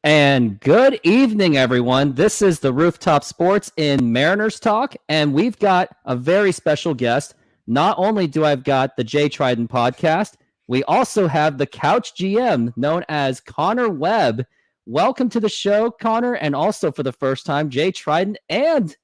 And good evening, everyone. This is the Rooftop Sports in Mariners Talk, and we've got a very special guest. Not only do I've got the Trident podcast, we also have the Couch GM, known as Connor Webb. Welcome to the show, Connor, and also for the first time, Trident and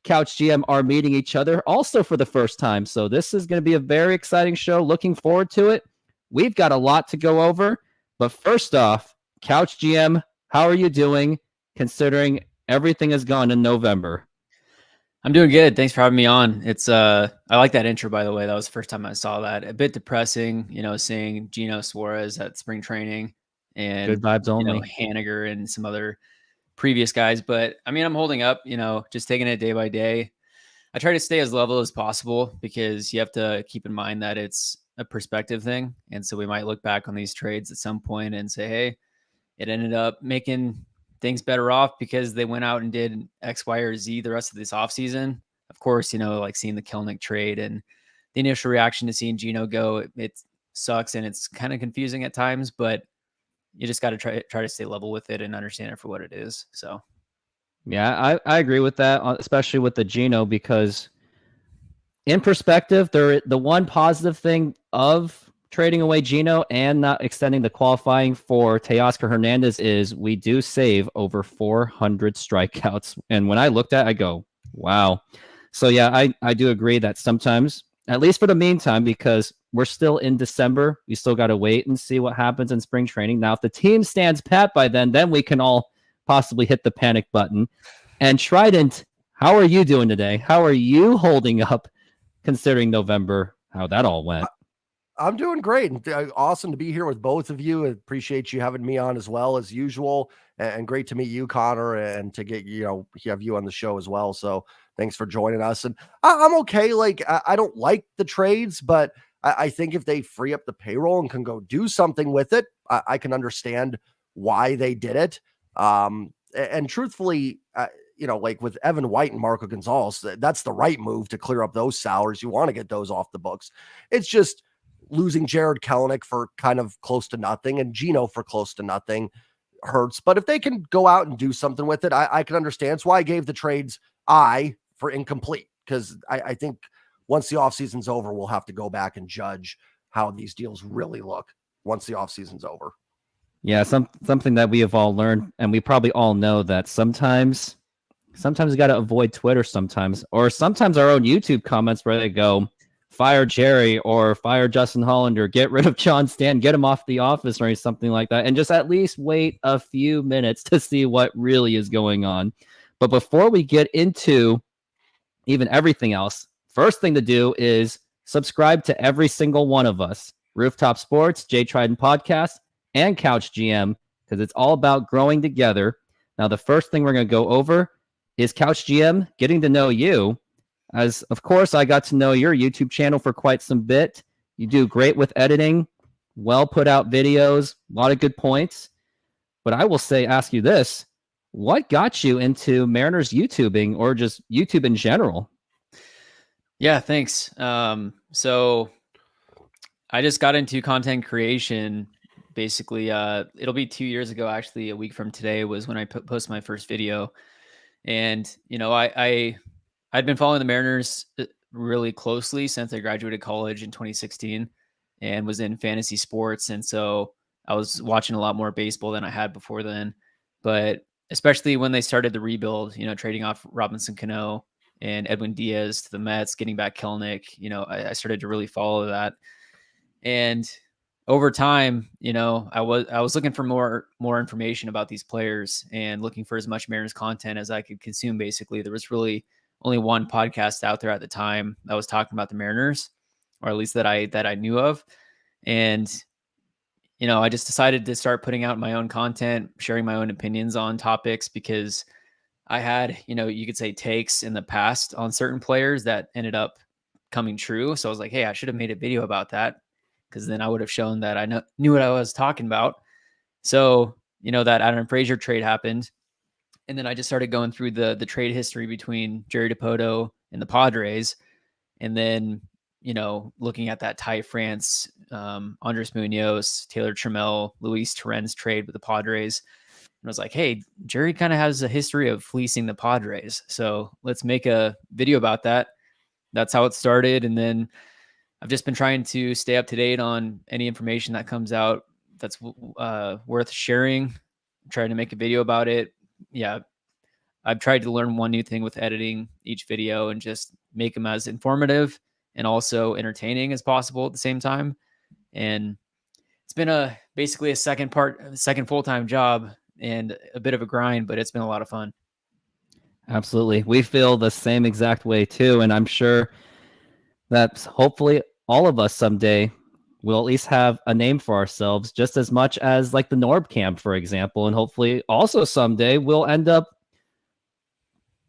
Couch GM are meeting each other also for the first time. So this is going to be a very exciting show. Looking forward to it. We've got a lot to go over, but first off, Couch GM, how are you doing considering everything has gone in November? I'm doing good. Thanks for having me on. It's I like that intro, by the way. That was the first time I saw that. A bit depressing, seeing Gino Suarez at spring training and good vibes only. Haniger and some other previous guys. But I mean, I'm holding up, just taking it day by day. I try to stay as level as possible because you have to keep in mind that it's a perspective thing. And so we might look back on these trades at some point and say, hey, it ended up making things better off because they went out and did X, Y, or Z the rest of this offseason. Of course, like seeing the Kelnick trade and the initial reaction to seeing Gino go, it sucks and it's kind of confusing at times, but you just got to try to stay level with it and understand it for what it is. So, yeah, I agree with that, especially with the Gino, because in perspective, the one positive thing of trading away Gino and not extending the qualifying for Teoscar Hernandez is we do save over 400 strikeouts. And when I looked at it, I go, wow. So yeah, I do agree that sometimes, at least for the meantime, because we're still in December, we still got to wait and see what happens in spring training. Now, if the team stands pat by then we can all possibly hit the panic button. And Trident, how are you doing today? How are you holding up considering November, how that all went? I'm doing great and awesome to be here with both of you. I appreciate you having me on as well as usual, and great to meet you, Connor, and to get have you on the show as well. So thanks for joining us. And I'm okay. Like I don't like the trades, but I think if they free up the payroll and can go do something with it, I can understand why they did it. And truthfully, like with Evan White and Marco Gonzalez, that's the right move to clear up those salaries. You want to get those off the books. It's just losing Jared Kelnick for kind of close to nothing and Gino for close to nothing hurts. But if they can go out and do something with it, I can understand. It's why I gave the trades for incomplete, because I think once the offseason's over, we'll have to go back and judge how these deals really look once the offseason's over. Yeah, something that we have all learned, and we probably all know that sometimes you got to avoid Twitter or sometimes our own YouTube comments where they go, fire Jerry or fire Justin Hollander, get rid of John Stanton, get him off the office or something like that, and just at least wait a few minutes to see what really is going on. But before we get into even everything else, first thing to do is subscribe to every single one of us, Rooftop Sports, Trident Podcast, and Couch GM, because it's all about growing together. Now, the first thing we're going to go over is Couch GM, getting to know you. As, of course, I got to know your YouTube channel for quite some bit. You do great with editing, well put out videos, a lot of good points. But I will ask you this, what got you into Mariners YouTubing or just YouTube in general? Yeah, thanks. So I just got into content creation. Basically, it'll be 2 years ago, actually, a week from today was when I posted my first video. And, I'd been following the Mariners really closely since I graduated college in 2016 and was in fantasy sports. And so I was watching a lot more baseball than I had before then. But especially when they started the rebuild, trading off Robinson Cano and Edwin Diaz to the Mets, getting back Kelnick, I started to really follow that. And over time, I was looking for more information about these players and looking for as much Mariners content as I could consume. Basically, there was really only one podcast out there at the time that was talking about the Mariners, or at least that I knew of. And, I just decided to start putting out my own content, sharing my own opinions on topics, because I had, you could say takes in the past on certain players that ended up coming true. So I was like, hey, I should have made a video about that, because then I would have shown that I knew what I was talking about. So, that Adam Frazier trade happened. And then I just started going through the trade history between Jerry DiPoto and the Padres. And then, looking at that Ty France, Andres Munoz, Taylor Trammell, Luis Torrens trade with the Padres. I was like, hey, Jerry kind of has a history of fleecing the Padres. So let's make a video about that. That's how it started. And then I've just been trying to stay up to date on any information that comes out that's worth sharing. I'm trying to make a video about it. Yeah, I've tried to learn one new thing with editing each video and just make them as informative and also entertaining as possible at the same time. And it's been basically a second full-time job and a bit of a grind, but it's been a lot of fun. Absolutely. We feel the same exact way too. And I'm sure that hopefully all of us someday will at least have a name for ourselves, just as much as like the Norb Camp, for example. And hopefully also someday we'll end up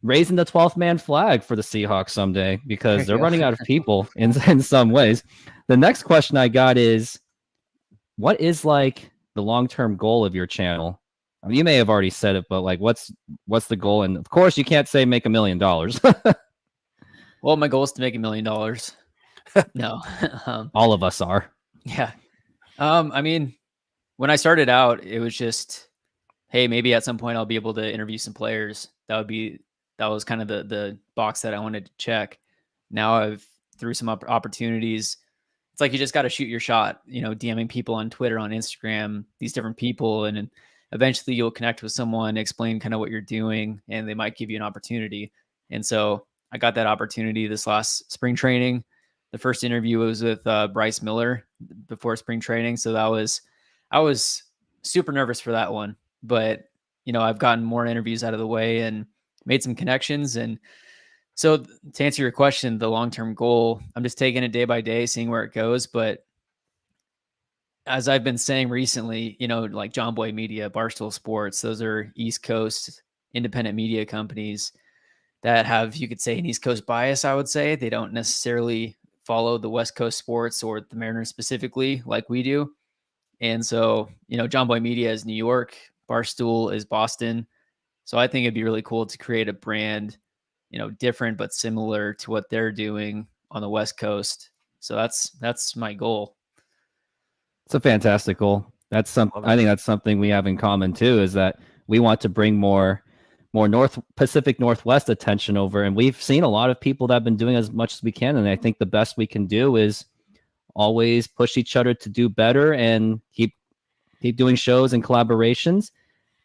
raising the 12th man flag for the Seahawks someday, because they're running out of people in some ways. The next question I got is, what is like the long-term goal of your channel? I mean, you may have already said it, but like, what's the goal? And of course you can't say make $1 million. Well, my goal is to make $1 million. No. All of us are. Yeah. I mean, when I started out, it was just, hey, maybe at some point I'll be able to interview some players. That was kind of the box that I wanted to check. Now I've through some opportunities. It's like you just got to shoot your shot, DMing people on Twitter, on Instagram, these different people. And eventually you'll connect with someone, explain kind of what you're doing, and they might give you an opportunity. And so I got that opportunity this last spring training. The first interview was with Bryce Miller before spring training. So I was super nervous for that one, but I've gotten more interviews out of the way and made some connections. And so to answer your question, the long-term goal, I'm just taking it day by day, seeing where it goes. But as I've been saying recently, like John Boy Media, Barstool Sports, those are East Coast independent media companies that have, you could say, an East Coast bias. I would say they don't necessarily follow the West Coast sports or the Mariners specifically like we do. And so, John Boy Media is New York, Barstool is Boston. So I think it'd be really cool to create a brand, different but similar to what they're doing on the West Coast. So that's my goal. It's a fantastic goal. I think that's something we have in common too, is that we want to bring more North Pacific Northwest attention over. And we've seen a lot of people that have been doing as much as we can. And I think the best we can do is always push each other to do better and keep doing shows and collaborations.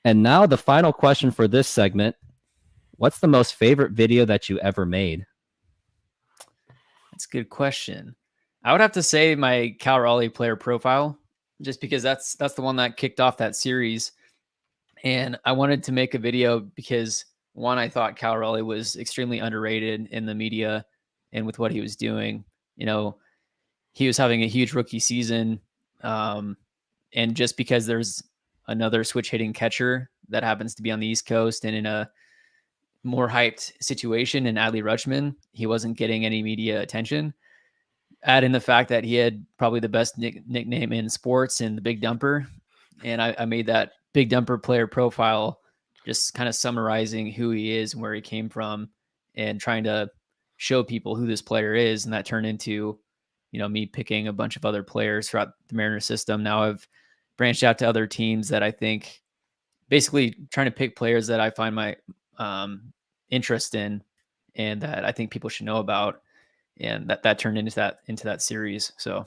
And now the final question for this segment: what's the most favorite video that you ever made? That's a good question. I would have to say my Cal Raleigh player profile, just because that's the one that kicked off that series. And I wanted to make a video because, one, I thought Cal Raleigh was extremely underrated in the media and with what he was doing. He was having a huge rookie season. And just because there's another switch hitting catcher that happens to be on the East Coast and in a more hyped situation in Adley Rutschman, he wasn't getting any media attention. Add in the fact that he had probably the best nickname in sports in the Big Dumper. And I made that Big Dumper player profile, just kind of summarizing who he is and where he came from and trying to show people who this player is. And that turned into, me picking a bunch of other players throughout the Mariners system. Now I've branched out to other teams that I think, basically trying to pick players that I find my interest in and that I think people should know about. And that turned into that series. So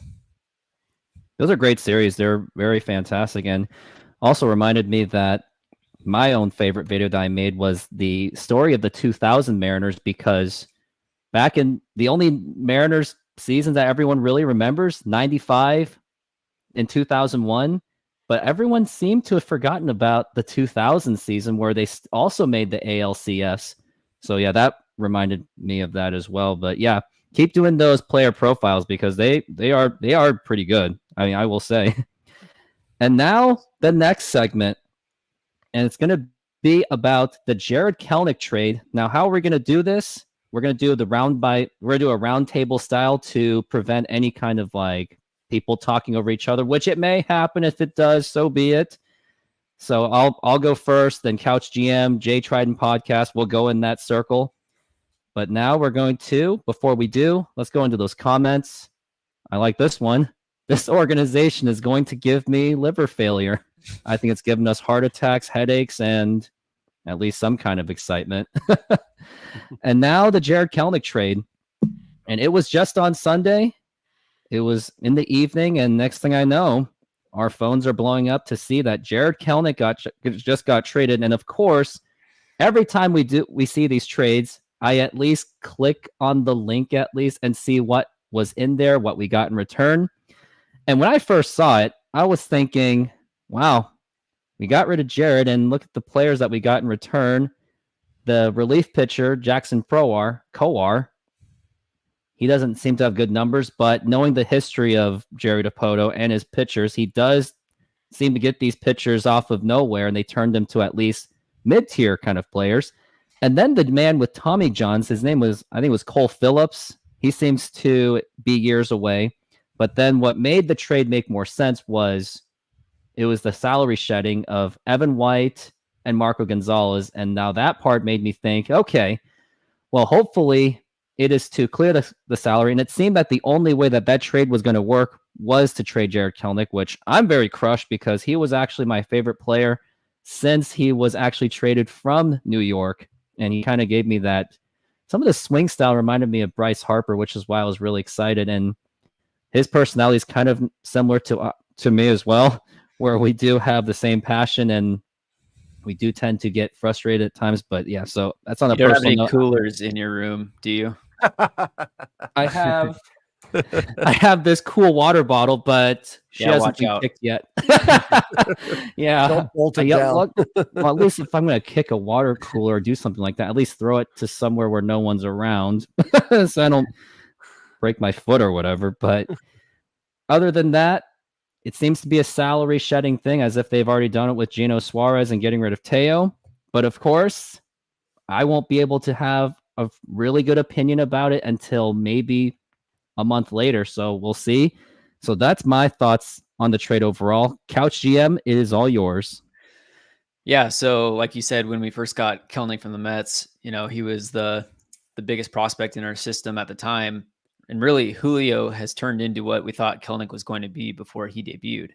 those are great series. They're very fantastic. And also reminded me that my own favorite video that I made was the story of the 2000 Mariners, because back in the only Mariners season that everyone really remembers, 95 and 2001, but everyone seemed to have forgotten about the 2000 season where they also made the ALCS. So yeah, that reminded me of that as well. But yeah, keep doing those player profiles because they are pretty good. I mean, I will say. And now the next segment, and it's going to be about the Jared Kelenic trade. Now, how are we going to do this? We're going to do a round table style to prevent any kind of like people talking over each other, which it may happen. If it does, so be it. So I'll go first, then Couch GM, J Trident Podcast. We'll go in that circle. But now we're going to, before we do, let's go into those comments. I like this one. This organization is going to give me liver failure. I think it's given us heart attacks, headaches, and at least some kind of excitement. And now the Jared Kelenic trade. And it was just on Sunday. It was in the evening, and next thing I know, our phones are blowing up to see that Jared Kelenic just got traded. And of course, every time we see these trades, I at least click on the link at least and see what was in there, what we got in return. And when I first saw it, I was thinking, wow, we got rid of Jared, and look at the players that we got in return. The relief pitcher, Jackson Kowar, he doesn't seem to have good numbers, but knowing the history of Jerry Dipoto and his pitchers, he does seem to get these pitchers off of nowhere, and they turned them to at least mid-tier kind of players. And then the man with Tommy Johns, his name was, I think it was Cole Phillips. He seems to be years away. But then what made the trade make more sense was it was the salary shedding of Evan White and Marco Gonzalez. And now that part made me think, okay, well, hopefully it is to clear the salary. And it seemed that the only way that trade was going to work was to trade Jared Kelenic, which I'm very crushed because he was actually my favorite player since he was actually traded from New York. And he kind of gave me that. Some of the swing style reminded me of Bryce Harper, which is why I was really excited. And his personality is kind of similar to me as well, where we do have the same passion and we do tend to get frustrated at times. But yeah, so that's on a You don't have personal any note. coolers in your room, do you? I have this cool water bottle, but she hasn't been kicked yet. Yeah. Don't bolt it down. Well, at least if I'm going to kick a water cooler or do something like that, at least throw it to somewhere where no one's around so I don't break my foot or whatever. But other than that, it seems to be a salary shedding thing, as if they've already done it with Gino Suarez and getting rid of Teo. But of course, I won't be able to have a really good opinion about it until maybe a month later. So we'll see. So that's my thoughts on the trade overall. Couch GM, it is all yours. Yeah. So like you said, when we first got Kelenic from the Mets, he was the biggest prospect in our system at the time. And really, Julio has turned into what we thought Kelenic was going to be before he debuted.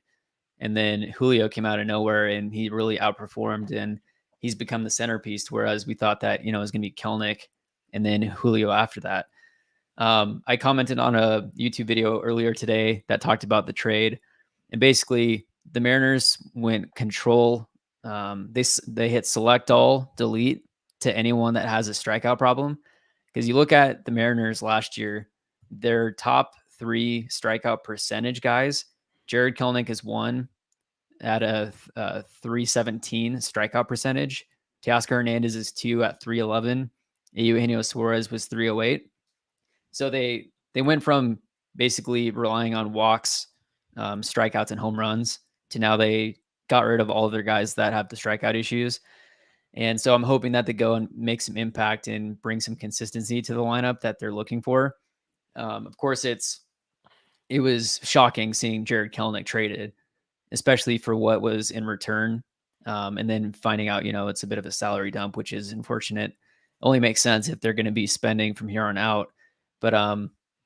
And then Julio came out of nowhere and he really outperformed and he's become the centerpiece. Whereas we thought that, it was going to be Kelenic and then Julio after that. I commented on a YouTube video earlier today that talked about the trade. And basically, the Mariners went control. They hit select all, delete to anyone that has a strikeout problem. Because you look at the Mariners last year, their top 3 strikeout percentage guys, Jared Kelenic is 1 at a 317 strikeout percentage. Teoscar Hernandez is 2 at 311. Eugenio Suarez was 308. So they went from basically relying on walks, strikeouts, and home runs to now they got rid of all of their guys that have the strikeout issues. And so I'm hoping that they go and make some impact and bring some consistency to the lineup that they're looking for. Of course, it was shocking seeing Jared Kelenic traded, especially for what was in return. And then finding out, it's a bit of a salary dump, which is unfortunate. Only makes sense if they're going to be spending from here on out. But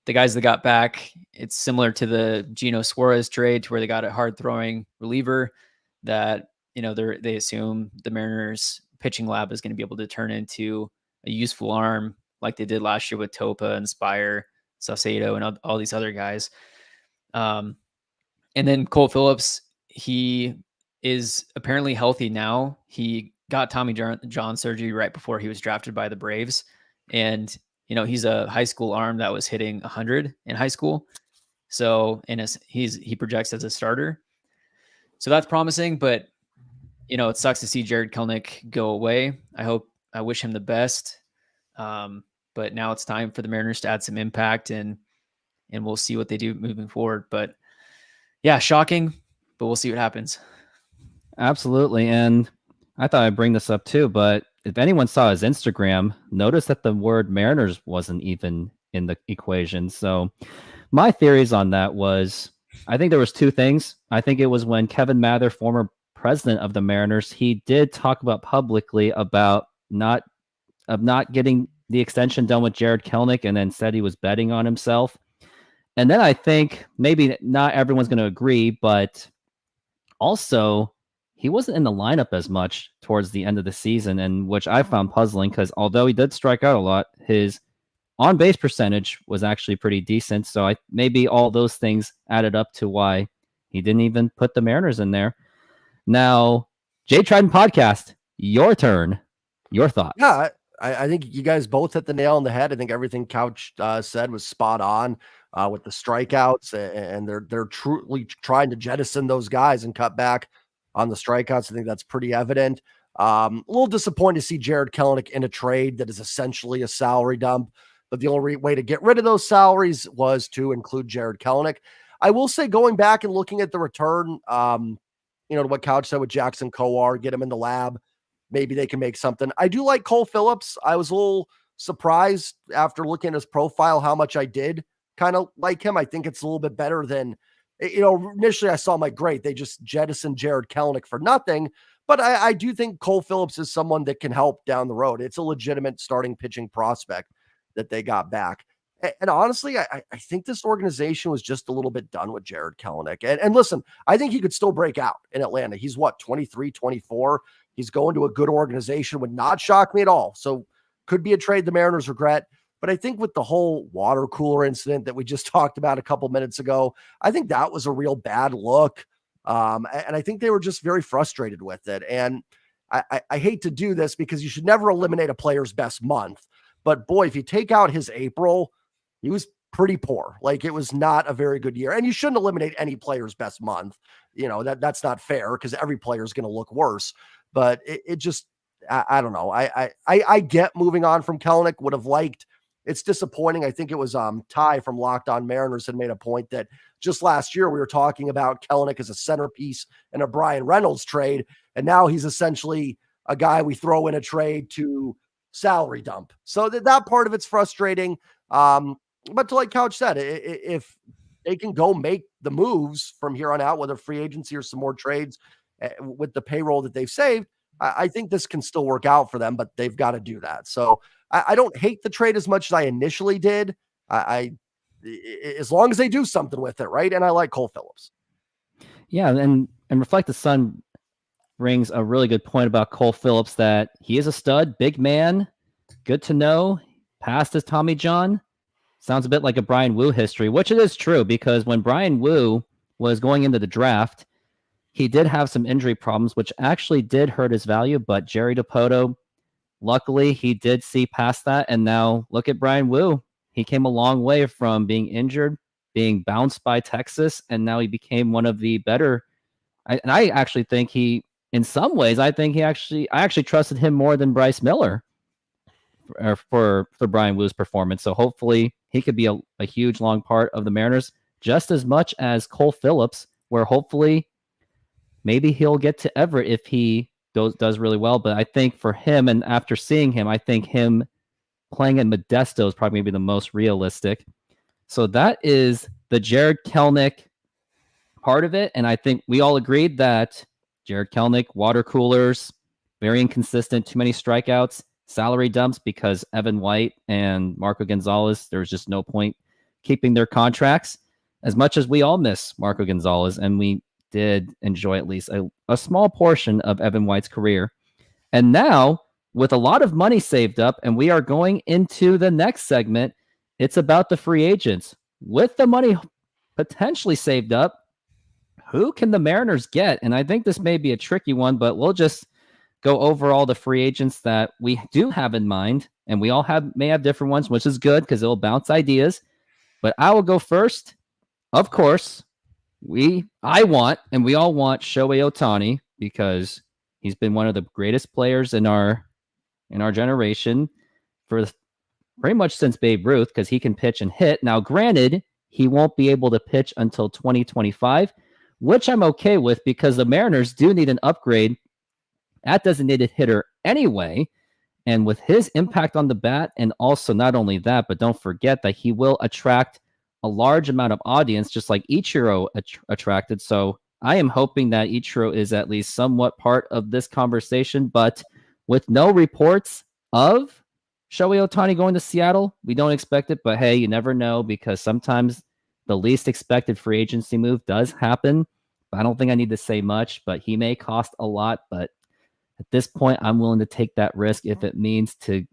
the guys that got back, it's similar to the Gino Suarez trade, to where they got a hard throwing reliever that, they assume the Mariners pitching lab is going to be able to turn into a useful arm like they did last year with Topa and Spire, Saucedo, and all these other guys. And then Cole Phillips, he is apparently healthy now. He got Tommy John surgery right before he was drafted by the Braves. And, he's a high school arm that was hitting 100 in high school. So, he projects as a starter. So that's promising, but, it sucks to see Jared Kelenic go away. I wish him the best. But now it's time for the Mariners to add some impact and we'll see what they do moving forward. But yeah, shocking, but we'll see what happens. Absolutely. And I thought I'd bring this up too, but if anyone saw his Instagram, notice that the word Mariners wasn't even in the equation. So my theories on that was, I think there was 2 things. I think it was when Kevin Mather, former president of the Mariners, he did talk about publicly about not getting the extension done with Jared Kelenic, and then said he was betting on himself. And then I think maybe not everyone's going to agree, but also he wasn't in the lineup as much towards the end of the season, and which I found puzzling because although he did strike out a lot, his on-base percentage was actually pretty decent. So maybe all those things added up to why he didn't even put the Mariners in there. Now, Trident Podcast, your turn. Your thoughts? Yeah, I think you guys both hit the nail on the head. I think everything Couch said was spot on with the strikeouts, and they're truly trying to jettison those guys and cut back on the strikeouts. I think that's pretty evident. A little disappointed to see Jared Kelenic in a trade that is essentially a salary dump, but the only way to get rid of those salaries was to include Jared Kelenic. I will say, going back and looking at the return, to what Couch said with Jackson Kowar, get him in the lab. Maybe they can make something. I do like Cole Phillips. I was a little surprised after looking at his profile how much I did kind of like him. I think it's a little bit better than, initially I saw him like, great, they just jettisoned Jared Kelenic for nothing. But I do think Cole Phillips is someone that can help down the road. It's a legitimate starting pitching prospect that they got back. And honestly, I think this organization was just a little bit done with Jared Kelenic. And listen, I think he could still break out in Atlanta. He's 23, 24. He's going to a good organization, would not shock me at all. So could be a trade the Mariners regret. But I think with the whole water cooler incident that we just talked about a couple minutes ago, I think that was a real bad look. And I think they were just very frustrated with it. And I hate to do this because you should never eliminate a player's best month. But boy, if you take out his April, he was pretty poor. Like, it was not a very good year. And you shouldn't eliminate any player's best month. That's not fair because every player is going to look worse. But it just, I don't know. I get moving on from Kelenic. Would have liked. It's disappointing. I think it was Ty from Locked On Mariners had made a point that just last year we were talking about Kelenic as a centerpiece in a Brian Reynolds trade. And now he's essentially a guy we throw in a trade to salary dump. So that part of it's frustrating. But like Couch said, if they can go make the moves from here on out, whether free agency or some more trades with the payroll that they've saved, I think this can still work out for them, but they've got to do that. So I don't hate the trade as much as I initially did. As long as they do something with it, right? And I like Cole Phillips. Yeah, and Reflect the Sun brings a really good point about Cole Phillips, that he is a stud, big man, good to know, passed as Tommy John. Sounds a bit like a Brian Wu history, which it is true, because when Brian Wu was going into the draft, he did have some injury problems, which actually did hurt his value. But Jerry DiPoto, luckily, he did see past that. And now look at Brian Wu. He came a long way from being injured, being bounced by Texas, and now he became one of the better. I actually think he, in some ways, I actually trusted him more than Bryce Miller for Brian Wu's performance. So hopefully he could be a huge, long part of the Mariners, just as much as Cole Phillips, where hopefully maybe he'll get to Everett if he does really well. But I think for him, and after seeing him, I think him playing in Modesto is probably maybe the most realistic. So that is the Jared Kelenic part of it. And I think we all agreed that Jared Kelenic, water coolers, very inconsistent, too many strikeouts, salary dumps because Evan White and Marco Gonzalez, there's just no point keeping their contracts, as much as we all miss Marco Gonzalez. And we did enjoy at least a small portion of Evan White's career. And now, with a lot of money saved up, and we are going into the next segment, it's about the free agents. With the money potentially saved up, who can the Mariners get? And I think this may be a tricky one, but we'll just go over all the free agents that we do have in mind. And we all may have different ones, which is good because it'll bounce ideas. But I will go first. Of course, I want, and we all want, Shohei Ohtani, because he's been one of the greatest players in our generation for pretty much since Babe Ruth, because he can pitch and hit. Now, granted, he won't be able to pitch until 2025, which I'm okay with because the Mariners do need an upgrade at designated hitter anyway. And with his impact on the bat, and also not only that, but don't forget that he will attract a large amount of audience, just like Ichiro attracted. So I am hoping that Ichiro is at least somewhat part of this conversation, but with no reports of Shohei Ohtani going to Seattle, we don't expect it. But hey, you never know, because sometimes the least expected free agency move does happen. I don't think I need to say much, but he may cost a lot. But at this point, I'm willing to take that risk if it means to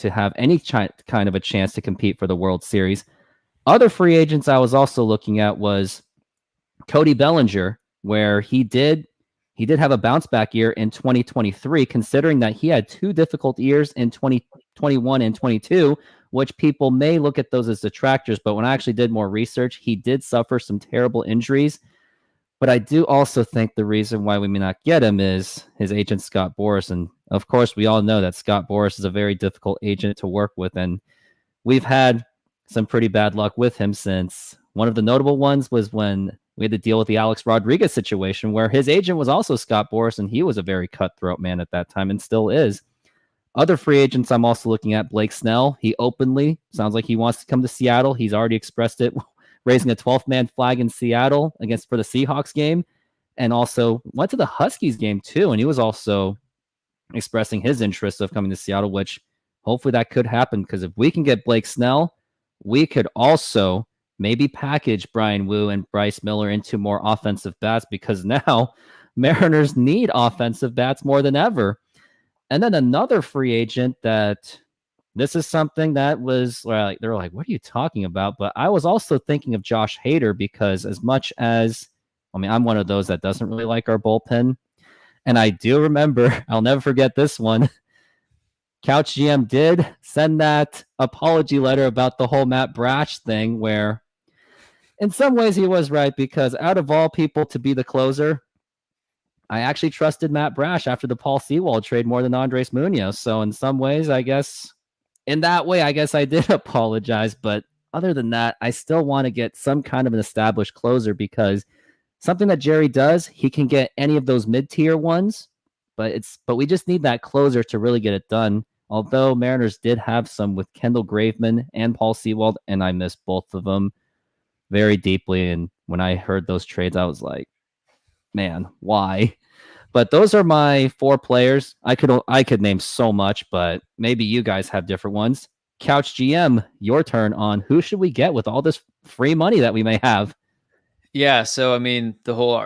have any kind of a chance to compete for the World Series. Other free agents I was also looking at was Cody Bellinger, where he did have a bounce back year in 2023, considering that he had 2 difficult years in 2021 and 22, which people may look at those as detractors. But when I actually did more research, he did suffer some terrible injuries. But I do also think the reason why we may not get him is his agent, Scott Boras. And of course, we all know that Scott Boras is a very difficult agent to work with. And we've had some pretty bad luck with him since. One of the notable ones was when we had to deal with the Alex Rodriguez situation, where his agent was also Scott Boras, and he was a very cutthroat man at that time and still is. Other free agents I'm also looking at, Blake Snell. He openly sounds like he wants to come to Seattle. He's already expressed it, raising a 12th-man flag in Seattle for the Seahawks game, and also went to the Huskies game too. And he was also expressing his interest of coming to Seattle, which hopefully that could happen, because if we can get Blake Snell, we could also maybe package Brian Wu and Bryce Miller into more offensive bats, because now Mariners need offensive bats more than ever. And then another free agent that this is something that was like, they're like, what are you talking about? But I was also thinking of Josh Hader, because as much as, I'm one of those that doesn't really like our bullpen. And I do remember, I'll never forget this one. Couch GM did send that apology letter about the whole Matt Brash thing, where in some ways he was right, because out of all people to be the closer, I actually trusted Matt Brash after the Paul Sewald trade more than Andres Munoz. So in some ways, I guess I did apologize. But other than that, I still want to get some kind of an established closer, because something that Jerry does, he can get any of those mid-tier ones, but we just need that closer to really get it done. Although Mariners did have some with Kendall Graveman and Paul Sewald, and I miss both of them very deeply. And when I heard those trades, I was like, man, why? But those are my 4 players. I could name so much, but maybe you guys have different ones. Couch GM, your turn on who should we get with all this free money that we may have. Yeah, so the whole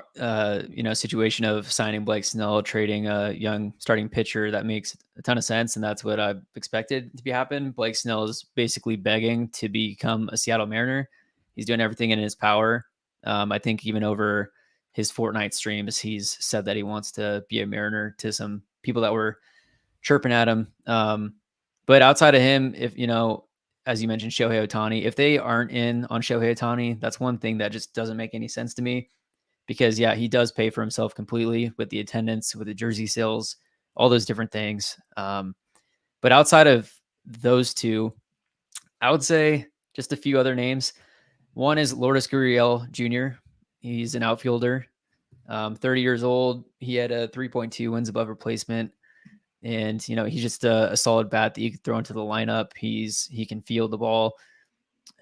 situation of signing Blake Snell, trading a young starting pitcher, that makes a ton of sense, and that's what I expected to be happen. Blake Snell is basically begging to become a Seattle Mariner. He's doing everything in his power. I think even over his Fortnite streams, he's said that he wants to be a Mariner to some people that were chirping at him. But outside of him, if as you mentioned, Shohei Ohtani, if they aren't in on Shohei Ohtani, that's one thing that just doesn't make any sense to me, because he does pay for himself completely with the attendance, with the jersey sales, all those different things. But outside of those two, I would say just a few other names. One is Lourdes Gurriel Jr. He's an outfielder, 30 years old. He had a 3.2 wins above replacement. And, he's just a solid bat that you can throw into the lineup. He can field the ball.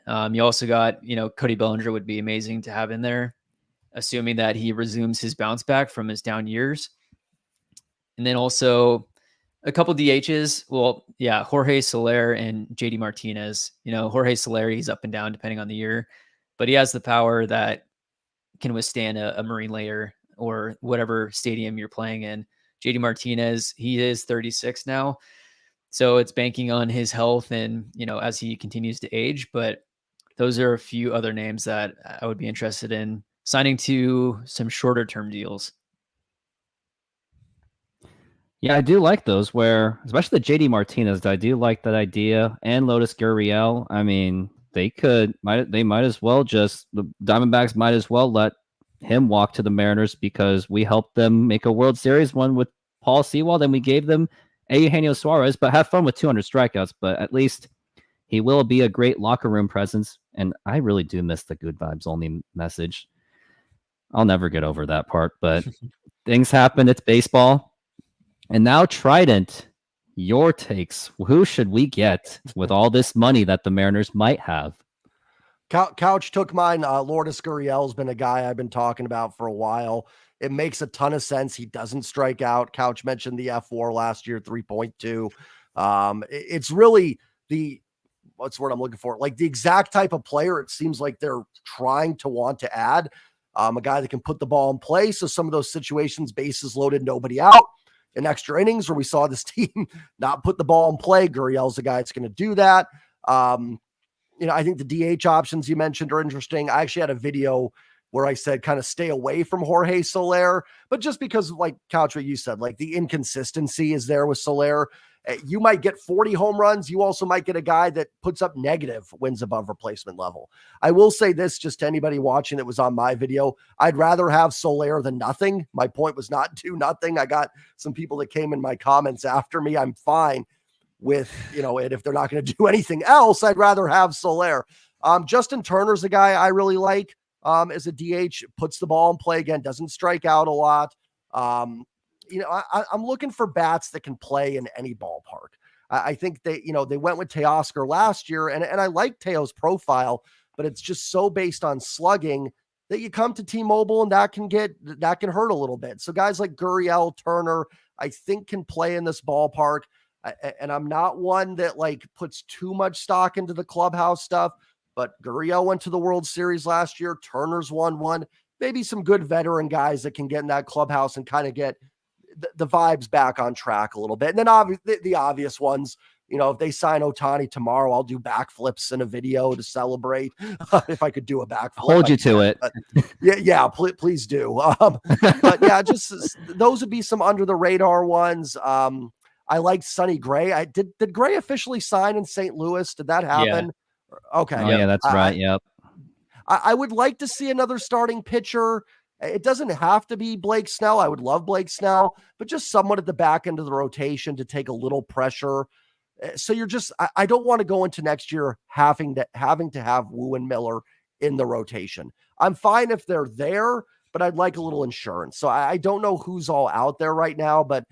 You also got, Cody Bellinger would be amazing to have in there, assuming that he resumes his bounce back from his down years. And then also a couple DHs. Well, yeah, Jorge Soler and JD Martinez. Jorge Soler, he's up and down depending on the year, but he has the power that can withstand a marine layer or whatever stadium you're playing in. JD Martinez, he is 36 now, so it's banking on his health and, as he continues to age. But those are a few other names that I would be interested in signing to some shorter term deals. Yeah, I do like those, where especially the JD Martinez, I do like that idea. And Lourdes Gurriel, they might as well the Diamondbacks might as well let him walk to the Mariners, because we helped them make a World Series one with Paul Sewald, and we gave them Eugenio Suarez, but have fun with 200 strikeouts. But at least he will be a great locker room presence. And I really do miss the good vibes only message. I'll never get over that part, but things happen. It's baseball. And now Trident, your takes. Who should we get with all this money that the Mariners might have? Couch took mine. Lourdes Gurriel has been a guy I've been talking about for a while. It makes a ton of sense. He doesn't strike out. Couch mentioned the F4 last year, 3.2. It's really what's the word I'm looking for? Like the exact type of player it seems like they're trying to want to add. A guy that can put the ball in play. So some of those situations, bases loaded, nobody out in extra innings where we saw this team not put the ball in play. Gurriel's the guy that's going to do that. I think the DH options you mentioned are interesting. I actually had a video where I said kind of stay away from Jorge Soler, but just because, like Couch, what you said, like the inconsistency is there with Soler. You might get 40 home runs. You also might get a guy that puts up negative wins above replacement level. I will say this just to anybody watching that was on my video. I'd rather have Soler than nothing. My point was not do nothing. I got some people that came in my comments after me. I'm fine with, and if they're not going to do anything else, I'd rather have Soler. Justin Turner's a guy I really like as a DH, puts the ball in play again, doesn't strike out a lot. I'm looking for bats that can play in any ballpark. I think they went with Teoscar last year, and I like Teo's profile, but it's just so based on slugging that you come to T-Mobile and that can hurt a little bit. So guys like Gurriel, Turner, I think can play in this ballpark. And I'm not one that like puts too much stock into the clubhouse stuff, but Gurriel went to the World Series last year. Turner's won one. Maybe some good veteran guys that can get in that clubhouse and kind of get the vibes back on track a little bit. And then the obvious ones, if they sign Ohtani tomorrow, I'll do backflips in a video to celebrate. If I could do a backflip. Hold you to it. Yeah, please do. But yeah, just those would be some under the radar ones. I liked Sonny Gray. Did Gray officially sign in St. Louis? Did that happen? Yeah. Okay. Oh, yeah, that's right. Yep. I would like to see another starting pitcher. It doesn't have to be Blake Snell. I would love Blake Snell, but just someone at the back end of the rotation to take a little pressure. So I don't want to go into next year having to have Wu and Miller in the rotation. I'm fine if they're there, but I'd like a little insurance. So I don't know who's all out there right now, but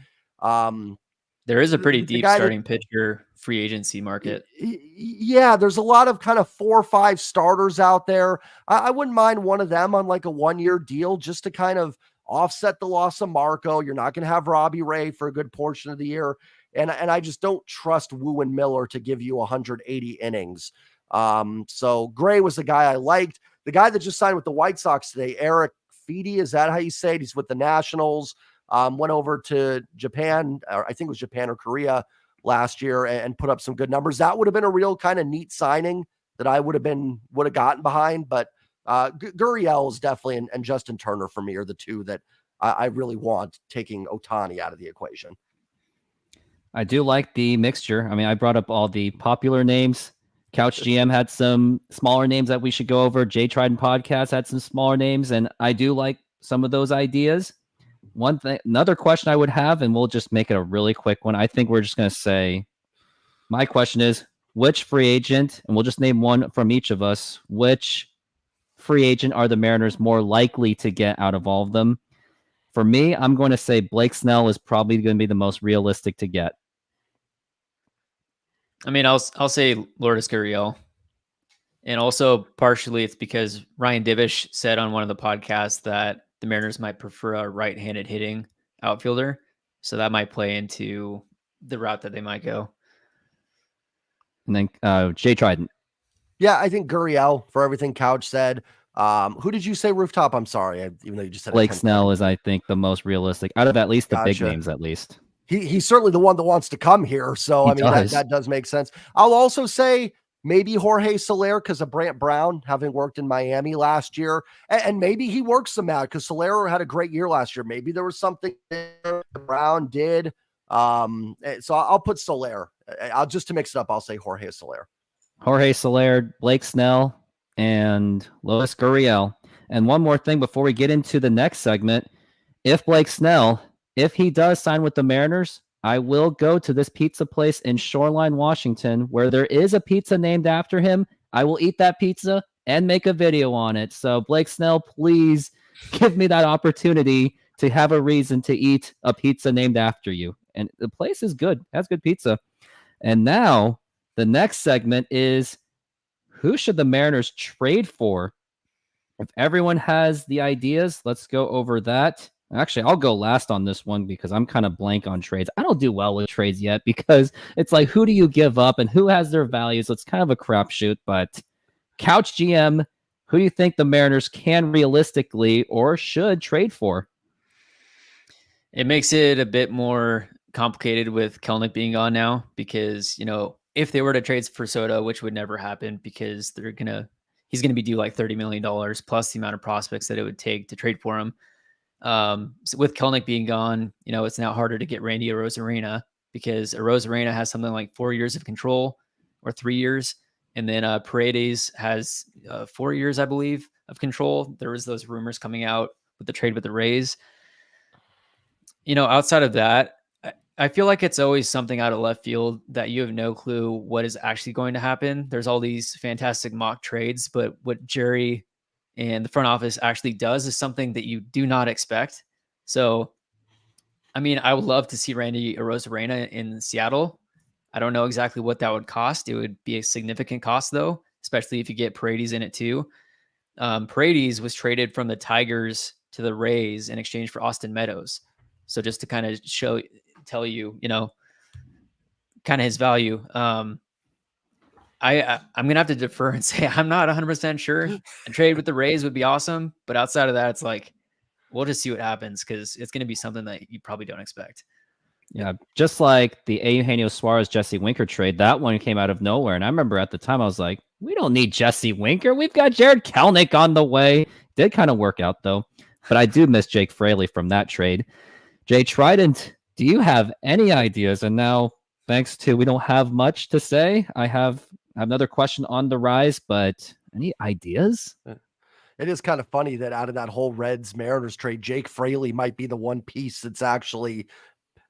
there is a pretty deep starting pitcher free agency market. Yeah, there's a lot of kind of 4 or 5 starters out there. I wouldn't mind one of them on like a 1-year deal just to kind of offset the loss of Marco. You're not going to have Robbie Ray for a good portion of the year. And I just don't trust Wu and Miller to give you 180 innings. So Gray was the guy I liked. The guy that just signed with the White Sox today, Eric Feedy, is that how you say it? He's with the Nationals. Went over to Japan, or I think it was Japan or Korea last year, and put up some good numbers. That would have been a real kind of neat signing that I would have gotten behind. But Gurriel is definitely, and Justin Turner for me are the two that I really want, taking Ohtani out of the equation. I do like the mixture. I mean, I brought up all the popular names. Couch GM had some smaller names that we should go over. J Trident Podcast had some smaller names, and I do like some of those ideas. Another question I would have, and we'll just make it a really quick one. I think we're just going to say, my question is, which free agent, and we'll just name one from each of us, which free agent are the Mariners more likely to get out of all of them? For me, I'm going to say Blake Snell is probably going to be the most realistic to get. I mean, I'll say Lourdes Gurriel. And also partially it's because Ryan Divish said on one of the podcasts that the Mariners might prefer a right-handed hitting outfielder. So that might play into the route that they might go. And then Jay Trident. Yeah, I think Gurriel for everything Couch said. Who did you say, Rooftop? I'm sorry. Even though you just said Blake Snell is, I think, the most realistic out of at least the big names, at least. He's certainly the one that wants to come here. So, that does make sense. I'll also say maybe Jorge Soler because of Brant Brown having worked in Miami last year. And maybe he works some out because Soler had a great year last year. Maybe there was something there Brown did. So I'll put Soler. Just to mix it up, I'll say Jorge Soler. Jorge Soler, Blake Snell, and Lourdes Gurriel. And one more thing before we get into the next segment. If Blake Snell, if he does sign with the Mariners, I will go to this pizza place in Shoreline, Washington, where there is a pizza named after him. I will eat that pizza and make a video on it. So Blake Snell, please give me that opportunity to have a reason to eat a pizza named after you. And the place is good, has good pizza. And now the next segment is, who should the Mariners trade for? If everyone has the ideas, let's go over that. Actually, I'll go last on this one because I'm kind of blank on trades. I don't do well with trades yet because it's like, who do you give up and who has their values? So it's kind of a crapshoot. But Couch GM, who do you think the Mariners can realistically or should trade for? It makes it a bit more complicated with Kelnick being gone now because, if they were to trade for Soto, which would never happen because he's going to be due like $30 million plus the amount of prospects that it would take to trade for him. So with Kelnick being gone, it's now harder to get Randy Arozarena because Arozarena has something like 4 years of control or 3 years. And then Paredes has 4 years, I believe, of control. There was those rumors coming out with the trade with the Rays. Outside of that, I feel like it's always something out of left field that you have no clue what is actually going to happen. There's all these fantastic mock trades, but what Jerry and the front office actually does is something that you do not expect. So, I would love to see Randy Arozarena in Seattle. I don't know exactly what that would cost. It would be a significant cost, though, especially if you get Paredes in it too. Paredes was traded from the Tigers to the Rays in exchange for Austin Meadows. So just to kind of tell you, kind of his value. I'm gonna have to defer and say I'm not 100% sure. A trade with the Rays would be awesome, but outside of that, it's like we'll just see what happens because it's gonna be something that you probably don't expect. Yeah, just like the Eugenio Suarez Jesse Winker trade, that one came out of nowhere, and I remember at the time I was like, we don't need Jesse Winker. We've got Jared Kelnick on the way. Did kind of work out though, but I do miss Jake Fraley from that trade. Jay Trident, do you have any ideas? And now, thanks to we don't have much to say, I have another question on the rise, but any ideas? It is kind of funny that out of that whole Reds Mariners trade, Jake Fraley might be the one piece that's actually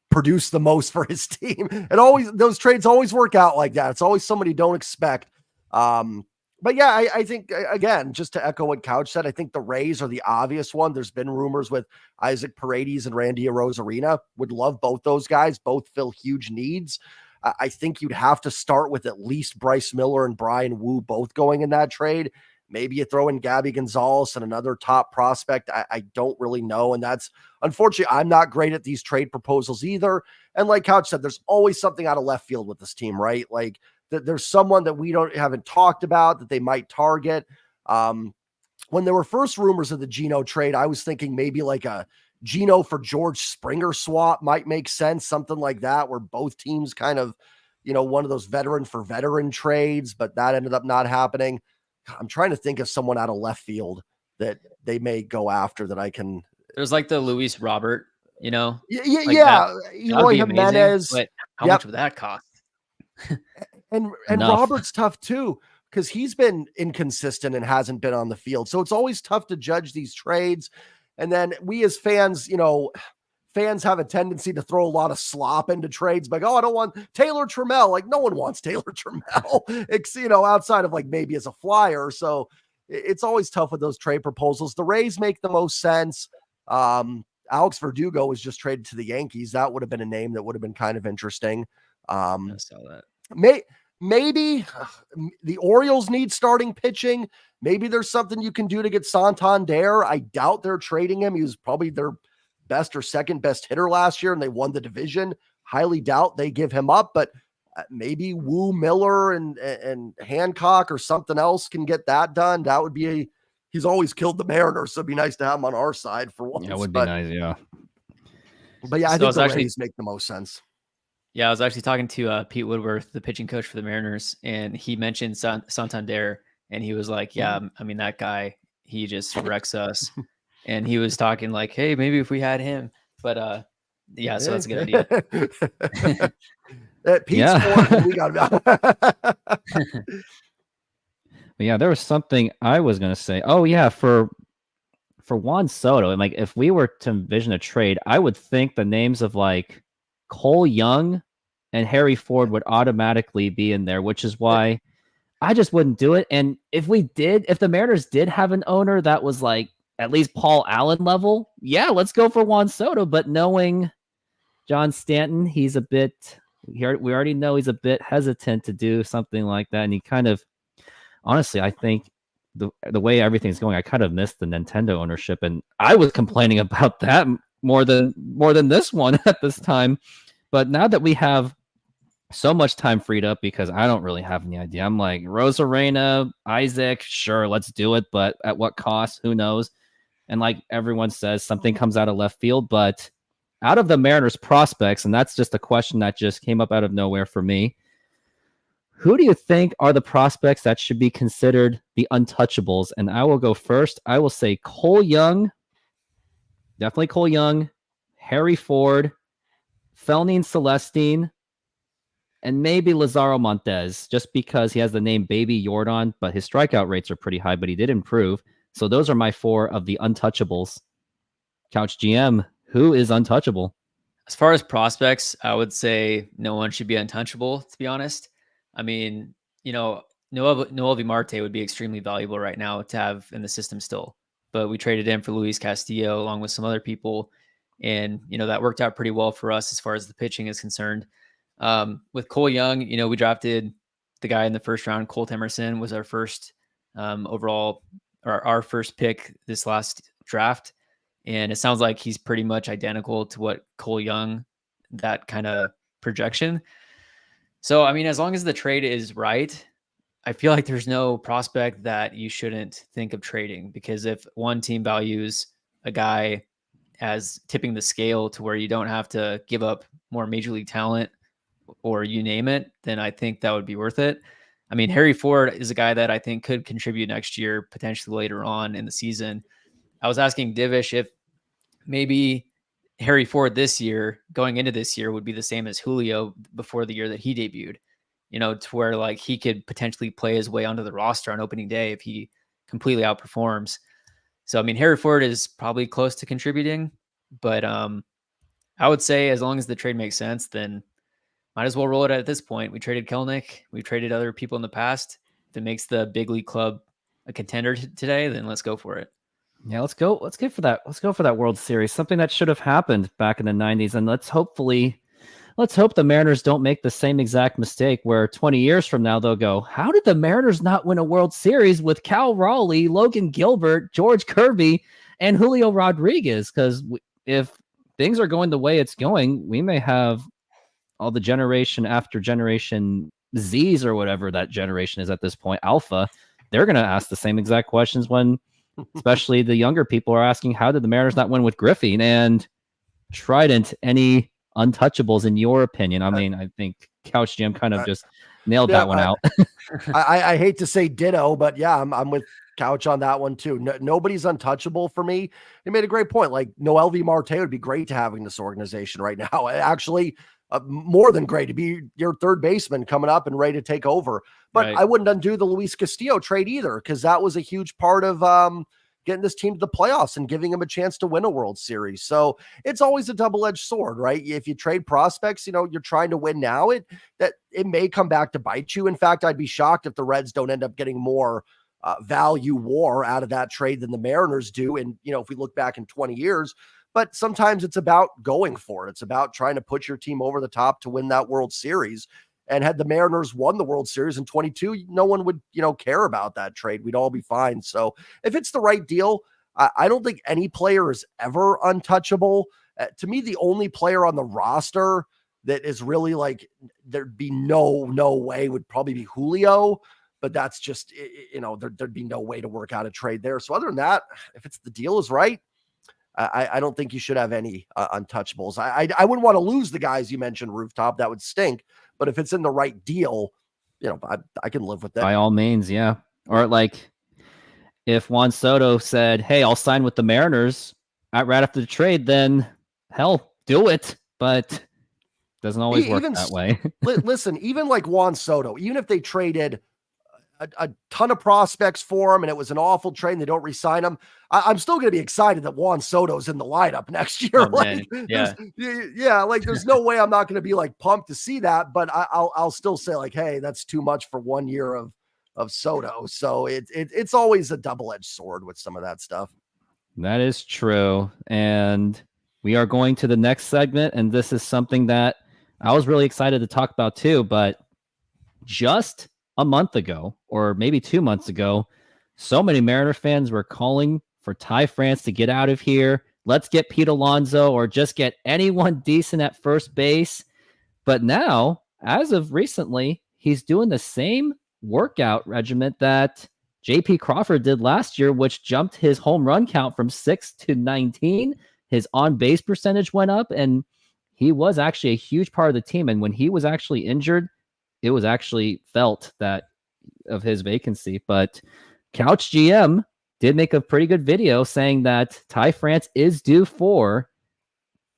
produced the most for his team. Those trades always work out like that. It's always somebody you don't expect. But yeah, I think, again, just to echo what Couch said, I think the Rays are the obvious one. There's been rumors with Isaac Paredes and Randy Arozarena. Would love both those guys. Both fill huge needs. I think you'd have to start with at least Bryce Miller and Brian Wu both going in that trade. Maybe you throw in Gabby Gonzalez and another top prospect. I don't really know. And that's, unfortunately, I'm not great at these trade proposals either. And like Couch said, there's always something out of left field with this team, right? Like there's someone that we haven't talked about that they might target. When there were first rumors of the Geno trade, I was thinking maybe like a Geno for George Springer swap might make sense. Something like that, where both teams kind of, one of those veteran for veteran trades, but that ended up not happening. I'm trying to think of someone out of left field that they may go after that I can. There's like the Luis Robert, Yeah. That Eloy Jimenez. But how much would that cost? And Robert's tough too, because he's been inconsistent and hasn't been on the field. So it's always tough to judge these trades. And then we as fans, fans have a tendency to throw a lot of slop into trades. Like, I don't want Taylor Trammell. Like, no one wants Taylor Trammell, outside of like maybe as a flyer. So it's always tough with those trade proposals. The Rays make the most sense. Alex Verdugo was just traded to the Yankees. That would have been a name that would have been kind of interesting. I saw that. Maybe the Orioles need starting pitching. Maybe there's something you can do to get Santander. I doubt they're trading him. He was probably their best or second best hitter last year, and they won the division. Highly doubt they give him up, but maybe Wu, Miller, and Hancock or something else can get that done. That would be he's always killed the Mariners, so it'd be nice to have him on our side for once. Yeah, it would be nice, yeah. But yeah, I think the Rays make the most sense. Yeah, I was actually talking to Pete Woodworth, the pitching coach for the Mariners, and he mentioned Santander, and he was like, yeah, that guy, he just wrecks us. And he was talking like, hey, maybe if we had him. But yeah, so that's a good idea. Pete's we got yeah, there was something I was gonna say. Oh yeah, for Juan Soto, and like if we were to envision a trade, I would think the names of like Cole Young and Harry Ford would automatically be in there, which is why I just wouldn't do it. And if the Mariners did have an owner that was like at least Paul Allen level, yeah, let's go for Juan Soto. But knowing John Stanton, he's a bit, we already know he's a bit hesitant to do something like that. And he kind of, honestly, I think the way everything's going, I kind of missed the Nintendo ownership. And I was complaining about that more than this one at this time. But now that we have so much time freed up because I don't really have any idea. I'm like, Rosarena, Isaac, sure, let's do it, but at what cost? Who knows? And like everyone says, something comes out of left field, but out of the Mariners prospects, and that's just a question that just came up out of nowhere for me. Who do you think are the prospects that should be considered the untouchables? And I will go first. I will say Cole Young, definitely Cole Young, Harry Ford, Felnine Celestine, and maybe Lazaro Montez, just because he has the name Baby Jordan, but his strikeout rates are pretty high, but he did improve. So those are my 4 of the untouchables. Couch GM, who is untouchable? As far as prospects, I would say no one should be untouchable, to be honest. I mean, Noel Marte would be extremely valuable right now to have in the system still. But we traded him for Luis Castillo along with some other people. And, that worked out pretty well for us as far as the pitching is concerned. With Cole Young, we drafted the guy in the first round. Colt Emerson was our first overall, or our first pick this last draft. And it sounds like he's pretty much identical to what Cole Young, that kind of projection. So, I mean, as long as the trade is right, I feel like there's no prospect that you shouldn't think of trading, because if one team values a guy as tipping the scale to where you don't have to give up more major league talent or you name it, then I think that would be worth it. I mean, Harry Ford is a guy that I think could contribute next year, potentially later on in the season. I was asking Divish if maybe Harry Ford this year, going into this year, would be the same as Julio before the year that he debuted, to where like he could potentially play his way onto the roster on opening day if he completely outperforms. So, I mean, Harry Ford is probably close to contributing, but I would say as long as the trade makes sense, then might as well roll it at this point. We traded Kelnick. We've traded other people in the past. If it makes the big league club a contender today, then let's go for it. Yeah, let's go for that. Let's go for that World Series. Something that should have happened back in the 90s. And let's hope the Mariners don't make the same exact mistake where 20 years from now they'll go, how did the Mariners not win a World Series with Cal Raleigh, Logan Gilbert, George Kirby, and Julio Rodriguez? Because if things are going the way it's going, we may have all the generation after generation Z's or whatever that generation is at this point, Alpha. They're going to ask the same exact questions when especially the younger people are asking, how did the Mariners not win with Griffey and Trident? Any untouchables in your opinion? I mean, I think Couch GM kind of just nailed that one out. I hate to say ditto, but yeah, I'm with Couch on that one too. Nobody's untouchable for me. He made a great point. Like Noel Marte would be great to have in this organization right now. Actually, more than great to be your third baseman coming up and ready to take over. But right. I wouldn't undo the Luis Castillo trade either, because that was a huge part of getting this team to the playoffs and giving them a chance to win a World Series. So it's always a double-edged sword, right? If you trade prospects, you're trying to win now. It may come back to bite you. In fact, I'd be shocked if the Reds don't end up getting more value war out of that trade than the Mariners do. And, if we look back in 20 years, but sometimes it's about going for it. It's about trying to put your team over the top to win that World Series. And had the Mariners won the World Series in 22, no one would, care about that trade. We'd all be fine. So if it's the right deal, I don't think any player is ever untouchable. To me, the only player on the roster that is really like, there'd be no way would probably be Julio, but that's just, there'd be no way to work out a trade there. So other than that, if it's the deal is right, I don't think you should have any untouchables. I wouldn't want to lose the guys you mentioned, Rooftop. That would stink. But if it's in the right deal, I can live with that. By all means, yeah. Or like if Juan Soto said, hey, I'll sign with the Mariners right after the trade, then hell, do it. But doesn't always work that way. Listen, even like Juan Soto, even if they traded a ton of prospects for him and it was an awful trade and they don't re-sign him, I'm still going to be excited that Juan Soto's in the lineup next year. There's no way I'm not going to be like pumped to see that, but I'll still say like, hey, that's too much for 1 year of Soto. So it's always a double-edged sword with some of that stuff. That is true. And we are going to the next segment, and this is something that I was really excited to talk about too, but just a month ago, or maybe 2 months ago, so many Mariner fans were calling for Ty France to get out of here. Let's get Pete Alonso or just get anyone decent at first base. But now, as of recently, he's doing the same workout regimen that JP Crawford did last year, which jumped his home run count from 6 to 19. His on-base percentage went up, and he was actually a huge part of the team. And when he was actually injured, it was actually felt that of his vacancy. But Couch GM did make a pretty good video saying that Ty France is due for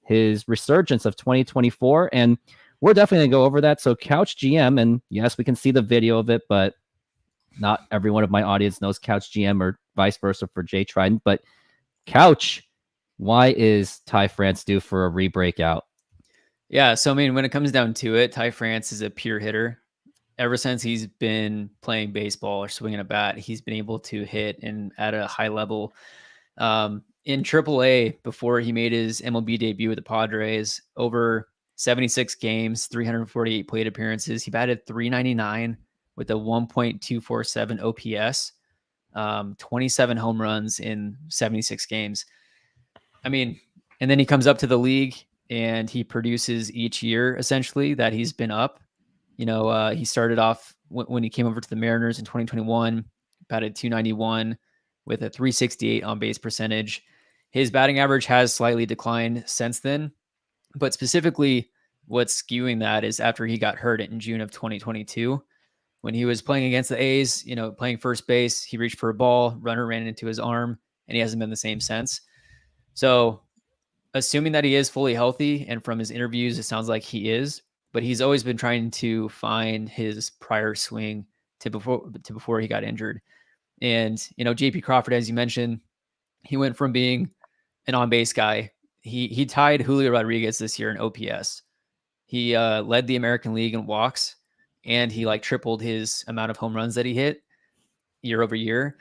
his resurgence of 2024. And we're definitely going to go over that. So Couch GM, and yes, we can see the video of it, but not everyone of my audience knows Couch GM or vice versa for Jay Trident. But Couch, why is Ty France due for a re-breakout? Yeah, so I mean, when it comes down to it, Ty France is a pure hitter. Ever since he's been playing baseball or swinging a bat, he's been able to hit and at a high level. In AAA, before he made his MLB debut with the Padres, over 76 games, 348 plate appearances, he batted .399 with a 1.247 OPS, 27 home runs in 76 games. I mean, and then he comes up to the league and he produces each year essentially that he's been up. You know, he started off when he came over to the Mariners in 2021, batted .291 with a .368 on base percentage. His batting average has slightly declined since then, but specifically what's skewing that is after he got hurt in June of 2022. When he was playing against the A's, you know, playing first base, he reached for a ball, runner ran into his arm, and he hasn't been the same since. So assuming that he is fully healthy, and from his interviews, it sounds like he is, but he's always been trying to find his prior swing to before he got injured. And, you know, JP Crawford, as you mentioned, he went from being an on-base guy. He tied Julio Rodriguez this year in OPS. He led the American League in walks, and he like tripled his amount of home runs that he hit year over year.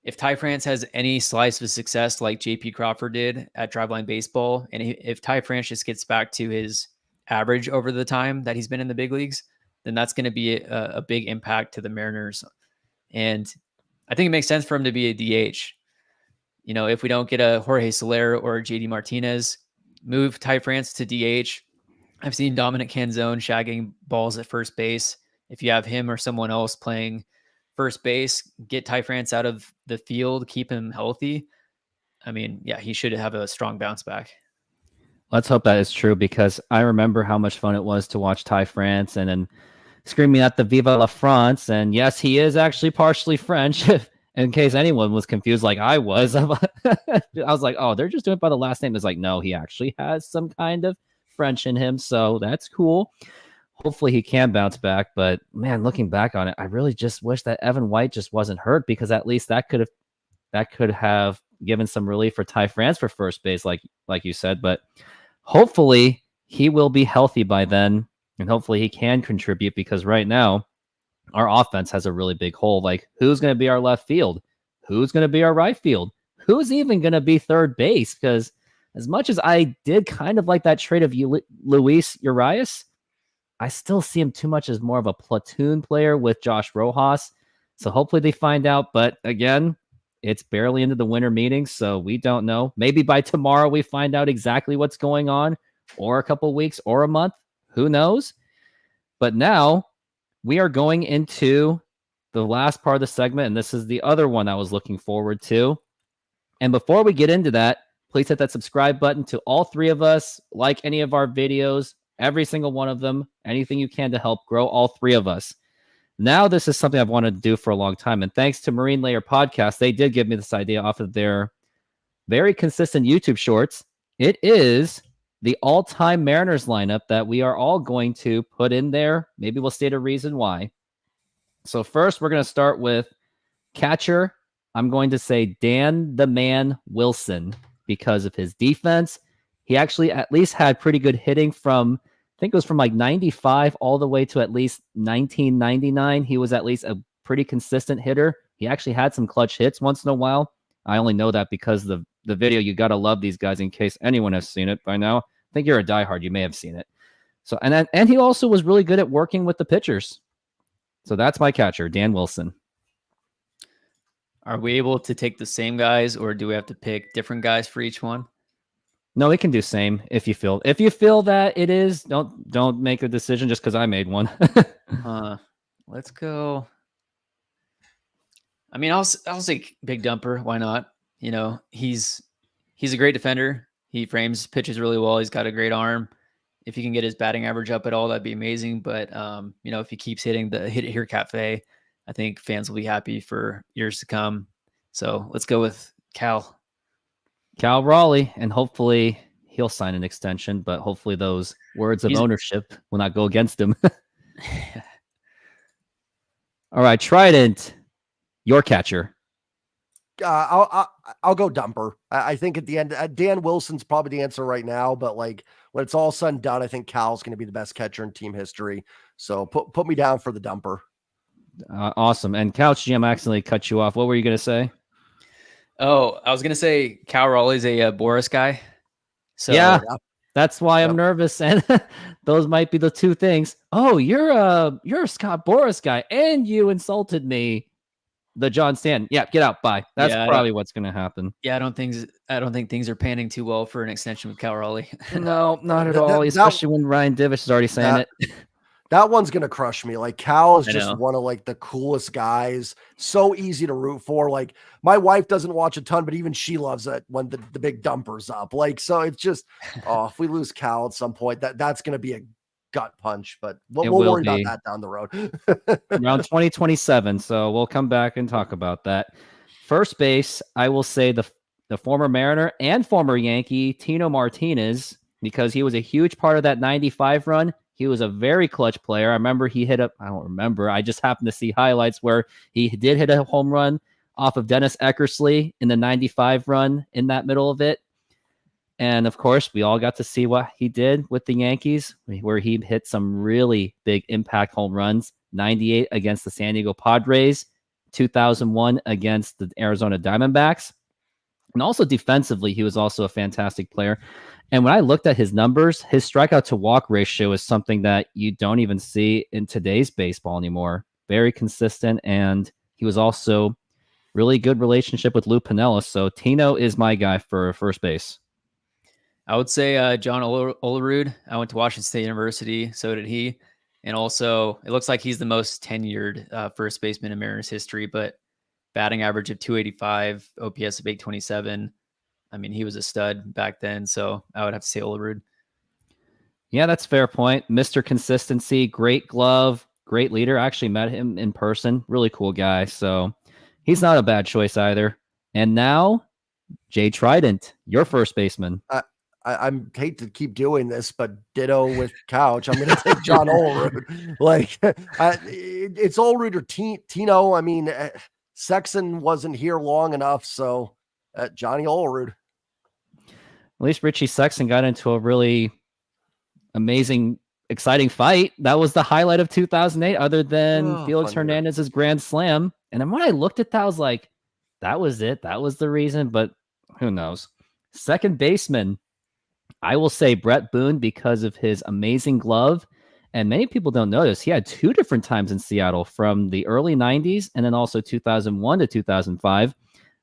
If Ty France has any slice of success like JP Crawford did at Driveline Baseball, and if Ty France just gets back to his average over the time that he's been in the big leagues, then that's going to be a big impact to the Mariners. And I think it makes sense for him to be a DH. You know, if we don't get a Jorge Soler or JD Martinez, move Ty France to DH. I've seen Dominic Canzone shagging balls at first base. If you have him or someone else playing first base, get Ty France out of the field, keep him healthy. I mean, yeah, he should have a strong bounce back. Let's hope that is true, because I remember how much fun it was to watch Ty France and then screaming at the Viva la France. And yes, he is actually partially French, in case anyone was confused like I was. I was like, oh, they're just doing it by the last name. It's like, no, he actually has some kind of French in him. So that's cool. Hopefully he can bounce back. But man, looking back on it, I really just wish that Evan White just wasn't hurt, because at least that could have given some relief for Ty France for first base, like you said. But hopefully he will be healthy by then, and hopefully he can contribute, because right now our offense has a really big hole. Like, who's going to be our left field? Who's going to be our right field? Who's even going to be third base? Because as much as I did kind of like that trade of Luis Urias, I still see him too much as more of a platoon player with Josh Rojas. So hopefully they find out. But again, it's barely into the winter meetings, so we don't know. Maybe by tomorrow we find out exactly what's going on, or a couple weeks, or a month. Who knows? But now we are going into the last part of the segment, and this is the other one I was looking forward to. And before we get into that, please hit that subscribe button to all three of us. Like any of our videos, every single one of them, anything you can to help grow all three of us. Now, this is something I've wanted to do for a long time. And thanks to Marine Layer Podcast, they did give me this idea off of their very consistent YouTube shorts. It is the all-time Mariners lineup that we are all going to put in there. Maybe we'll state a reason why. So first, we're going to start with catcher. I'm going to say Dan the Man Wilson, because of his defense. He actually at least had pretty good hitting from, I think it was from like 95 all the way to at least 1999. He was at least a pretty consistent hitter. He actually had some clutch hits once in a while. I only know that because the video. You got to love these guys, in case anyone has seen it by now. I think you're a diehard. You may have seen it. So, and he also was really good at working with the pitchers. So that's my catcher, Dan Wilson. Are we able to take the same guys, or do we have to pick different guys for each one? No, we can do same if you feel that it is. Don't make a decision just because I made one. Let's go. I mean, I'll say Big Dumper. Why not? You know, he's a great defender. He frames pitches really well. He's got a great arm. If he can get his batting average up at all, that'd be amazing. But you know, if he keeps hitting the Hit It Here Cafe, I think fans will be happy for years to come. So let's go with Cal Raleigh, and hopefully he'll sign an extension. But hopefully those words of ownership will not go against him. All right, Trident, your catcher. I'll go Dumper. I think at the end, Dan Wilson's probably the answer right now, but like when it's all said and done, I think Cal's going to be the best catcher in team history. So put me down for the Dumper. Awesome. And Couch GM accidentally cut you off. What were you going to say? Oh, I was going to say Cal Raleigh's a Boris guy. So yeah, that's why I'm nervous. And those might be the two things. Oh, you're a Scott Boris guy, and you insulted me. The John Stanton. Yeah, get out. Bye. That's probably what's going to happen. Yeah, I don't think things are panning too well for an extension with Cal Raleigh. No, not at all. Especially when Ryan Divish is already saying it. That one's going to crush me. Like Cal is just one of like the coolest guys. So easy to root for. Like my wife doesn't watch a ton, but even she loves it when the Big Dumper's up. Like, so it's just, if we lose Cal at some point, that's going to be a gut punch, but we'll worry about that down the road. Around 2027, so we'll come back and talk about that. First base, I will say the former Mariner and former Yankee Tino Martinez, because he was a huge part of that 95 run. He was a very clutch player. I remember he hit up, I don't remember, I just happened to see highlights where he did hit a home run off of Dennis Eckersley in the 95 run in that middle of it. And of course, we all got to see what he did with the Yankees, where he hit some really big impact home runs. 98 against the San Diego Padres, 2001 against the Arizona Diamondbacks. And also defensively, he was also a fantastic player. And when I looked at his numbers, his strikeout to walk ratio is something that you don't even see in today's baseball anymore. Very consistent. And he was also really good relationship with Lou Piniella. So Tino is my guy for first base. I would say John Olerud. I went to Washington State University. So did he. And also, it looks like he's the most tenured first baseman in Mariners history, but batting average of 285, OPS of 827. I mean, he was a stud back then. So I would have to say Olerud. Yeah, that's a fair point. Mr. Consistency, great glove, great leader. I actually met him in person. Really cool guy. So he's not a bad choice either. And now, Jay Trident, your first baseman. I hate to keep doing this, but ditto with Couch. I'm going to take John Olerud. Like it's Olerud or Tino. I mean, Sexton wasn't here long enough, so Johnny Olerud. At least Richie Sexton got into a really amazing, exciting fight. That was the highlight of 2008, other than Felix Hernandez's grand slam. And then when I looked at that, I was like, that was it. That was the reason, but who knows? Second baseman. I will say Brett Boone because of his amazing glove. And many people don't notice he had two different times in Seattle from the early 90s and then also 2001 to 2005.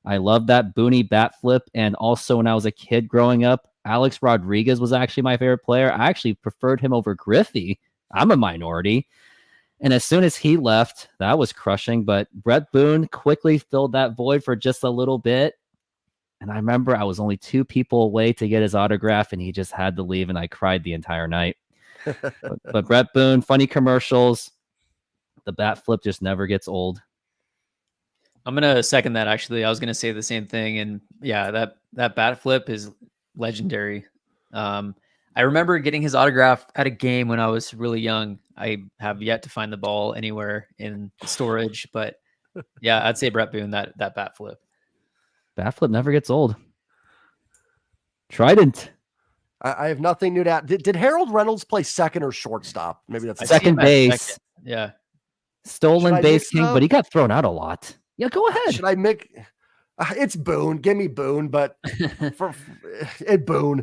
I love that Booney bat flip. And also when I was a kid growing up, Alex Rodriguez was actually my favorite player. I actually preferred him over Griffey. I'm a minority. And as soon as he left, that was crushing. But Brett Boone quickly filled that void for just a little bit. And I remember I was only two people away to get his autograph, and he just had to leave, and I cried the entire night. but Brett Boone, funny commercials. The bat flip just never gets old. I'm going to second that, actually. I was going to say the same thing. And yeah, that bat flip is legendary. I remember getting his autograph at a game when I was really young. I have yet to find the ball anywhere in storage, but yeah, I'd say Brett Boone, that bat flip. Bat flip never gets old. Trident. I have nothing new to add. Did Harold Reynolds play second or shortstop? Maybe that's second base. Second. Yeah. Stolen base king, but he got thrown out a lot. Yeah, go ahead. Should I make it's Boone? Give me Boone, but for Boone.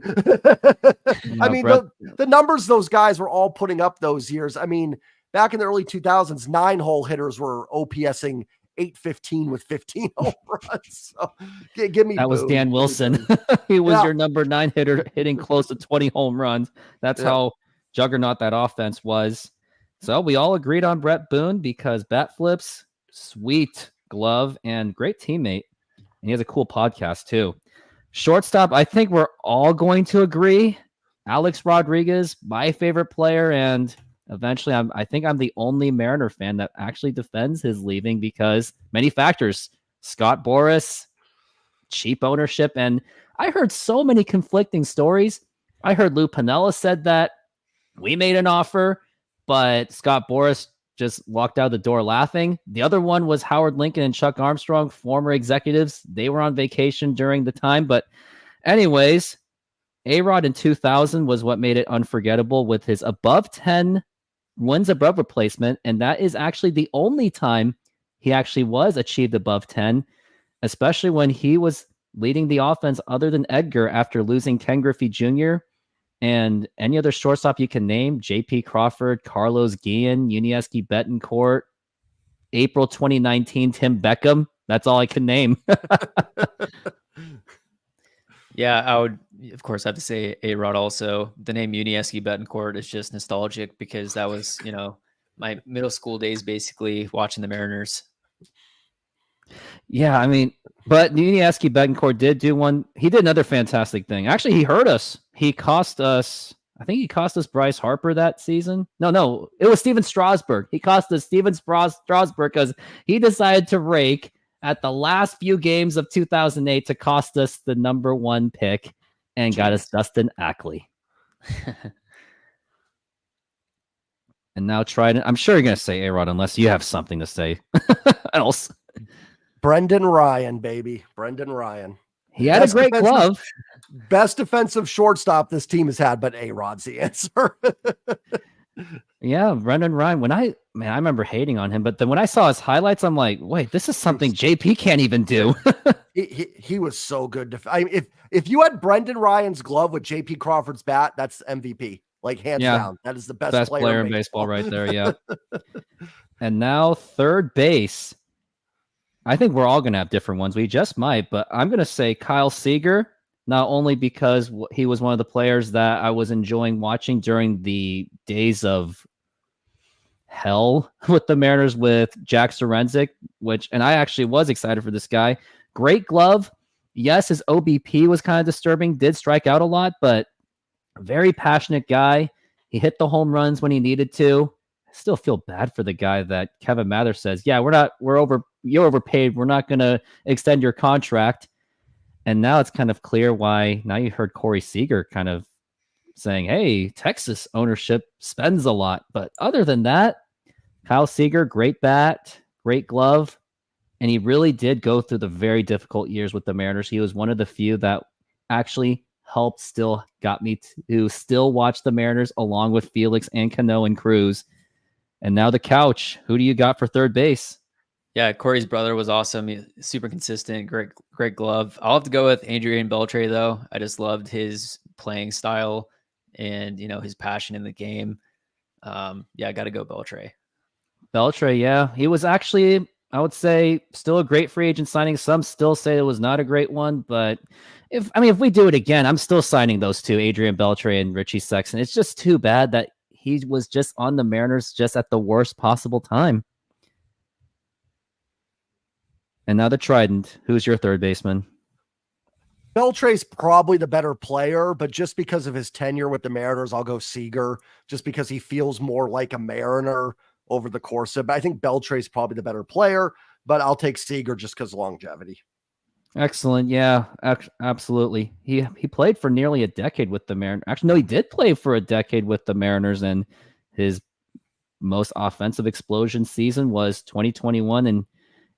I mean, the numbers those guys were all putting up those years. I mean, back in the early 2000s, 9-hole hitters were OPSing 815 with 15 home runs. So give me that was Boone. Dan Wilson. He was your number 9 hitter hitting close to 20 home runs. That's how juggernaut that offense was. So we all agreed on Brett Boone because bat flips, sweet glove, and great teammate. And he has a cool podcast too. Shortstop, I think we're all going to agree. Alex Rodriguez, my favorite player, and eventually I think I'm the only Mariner fan that actually defends his leaving because many factors. Scott Boras, cheap ownership, and I heard so many conflicting stories. I heard Lou Piniella said that we made an offer, but Scott Boras just walked out the door laughing. The other one was Howard Lincoln and Chuck Armstrong, former executives. They were on vacation during the time. But anyways, A-Rod in 2000 was what made it unforgettable with his above 10 wins above replacement. And that is actually the only time he actually was achieved above 10, especially when he was leading the offense other than Edgar after losing Ken Griffey Jr., and any other shortstop you can name, J.P. Crawford, Carlos Guillen, Yuniesky Betancourt, April 2019, Tim Beckham. That's all I can name. Yeah, I would, of course, have to say A-Rod also. The name Yuniesky Betancourt is just nostalgic because that was, my middle school days, basically, watching the Mariners. Yeah, I mean, but Yuniesky Betancourt did do one. He did another fantastic thing. Actually, he hurt us. I think he cost us Bryce Harper that season. No, it was Steven Strasburg. He cost us Steven Strasburg because he decided to rake at the last few games of 2008 to cost us the number 1 pick and got us Dustin Ackley. And now Trident. I'm sure you're going to say A-Rod unless you have something to say else. Brendan Ryan, baby. Brendan Ryan. He had a great glove. Best defensive shortstop this team has had, but A-Rod's the answer. Yeah, Brendan Ryan. I remember hating on him, but then when I saw his highlights, I'm like, wait, this is something JP can't even do. he was so good. If you had Brendan Ryan's glove with JP Crawford's bat, that's MVP. Like hands down. That is the best player in baseball right there. Yeah. And now third base. I think we're all going to have different ones. We just might, but I'm going to say Kyle Seager, not only because he was one of the players that I was enjoying watching during the days of hell with the Mariners with Jack Sorensic, and I actually was excited for this guy. Great glove. Yes, his OBP was kind of disturbing, did strike out a lot, but very passionate guy. He hit the home runs when he needed to. I still feel bad for the guy that Kevin Mather says, yeah, you're overpaid. We're not going to extend your contract. And now it's kind of clear why. Now you heard Corey Seager kind of saying, hey, Texas ownership spends a lot. But other than that, Kyle Seager, great bat, great glove. And he really did go through the very difficult years with the Mariners. He was one of the few that actually got me to still watch the Mariners along with Felix and Cano and Cruz. And now the couch. Who do you got for third base? Yeah, Corey's brother was awesome. He's super consistent, great glove. I'll have to go with Adrian Beltre, though. I just loved his playing style and, his passion in the game. I got to go Beltre. Beltre, yeah. He was actually, I would say, still a great free agent signing. Some still say it was not a great one, but if we do it again, I'm still signing those two, Adrian Beltre and Richie Sexson. It's just too bad that he was just on the Mariners just at the worst possible time. And now the Trident. Who's your third baseman? Beltre's probably the better player, but just because of his tenure with the Mariners, I'll go Seager, just because he feels more like a Mariner over the course of it. I think Beltre's probably the better player, but I'll take Seager just because of longevity. Excellent. Yeah, absolutely. He played for nearly a decade with the Mariners. Actually, no, he did play for a decade with the Mariners, and his most offensive explosion season was 2021, and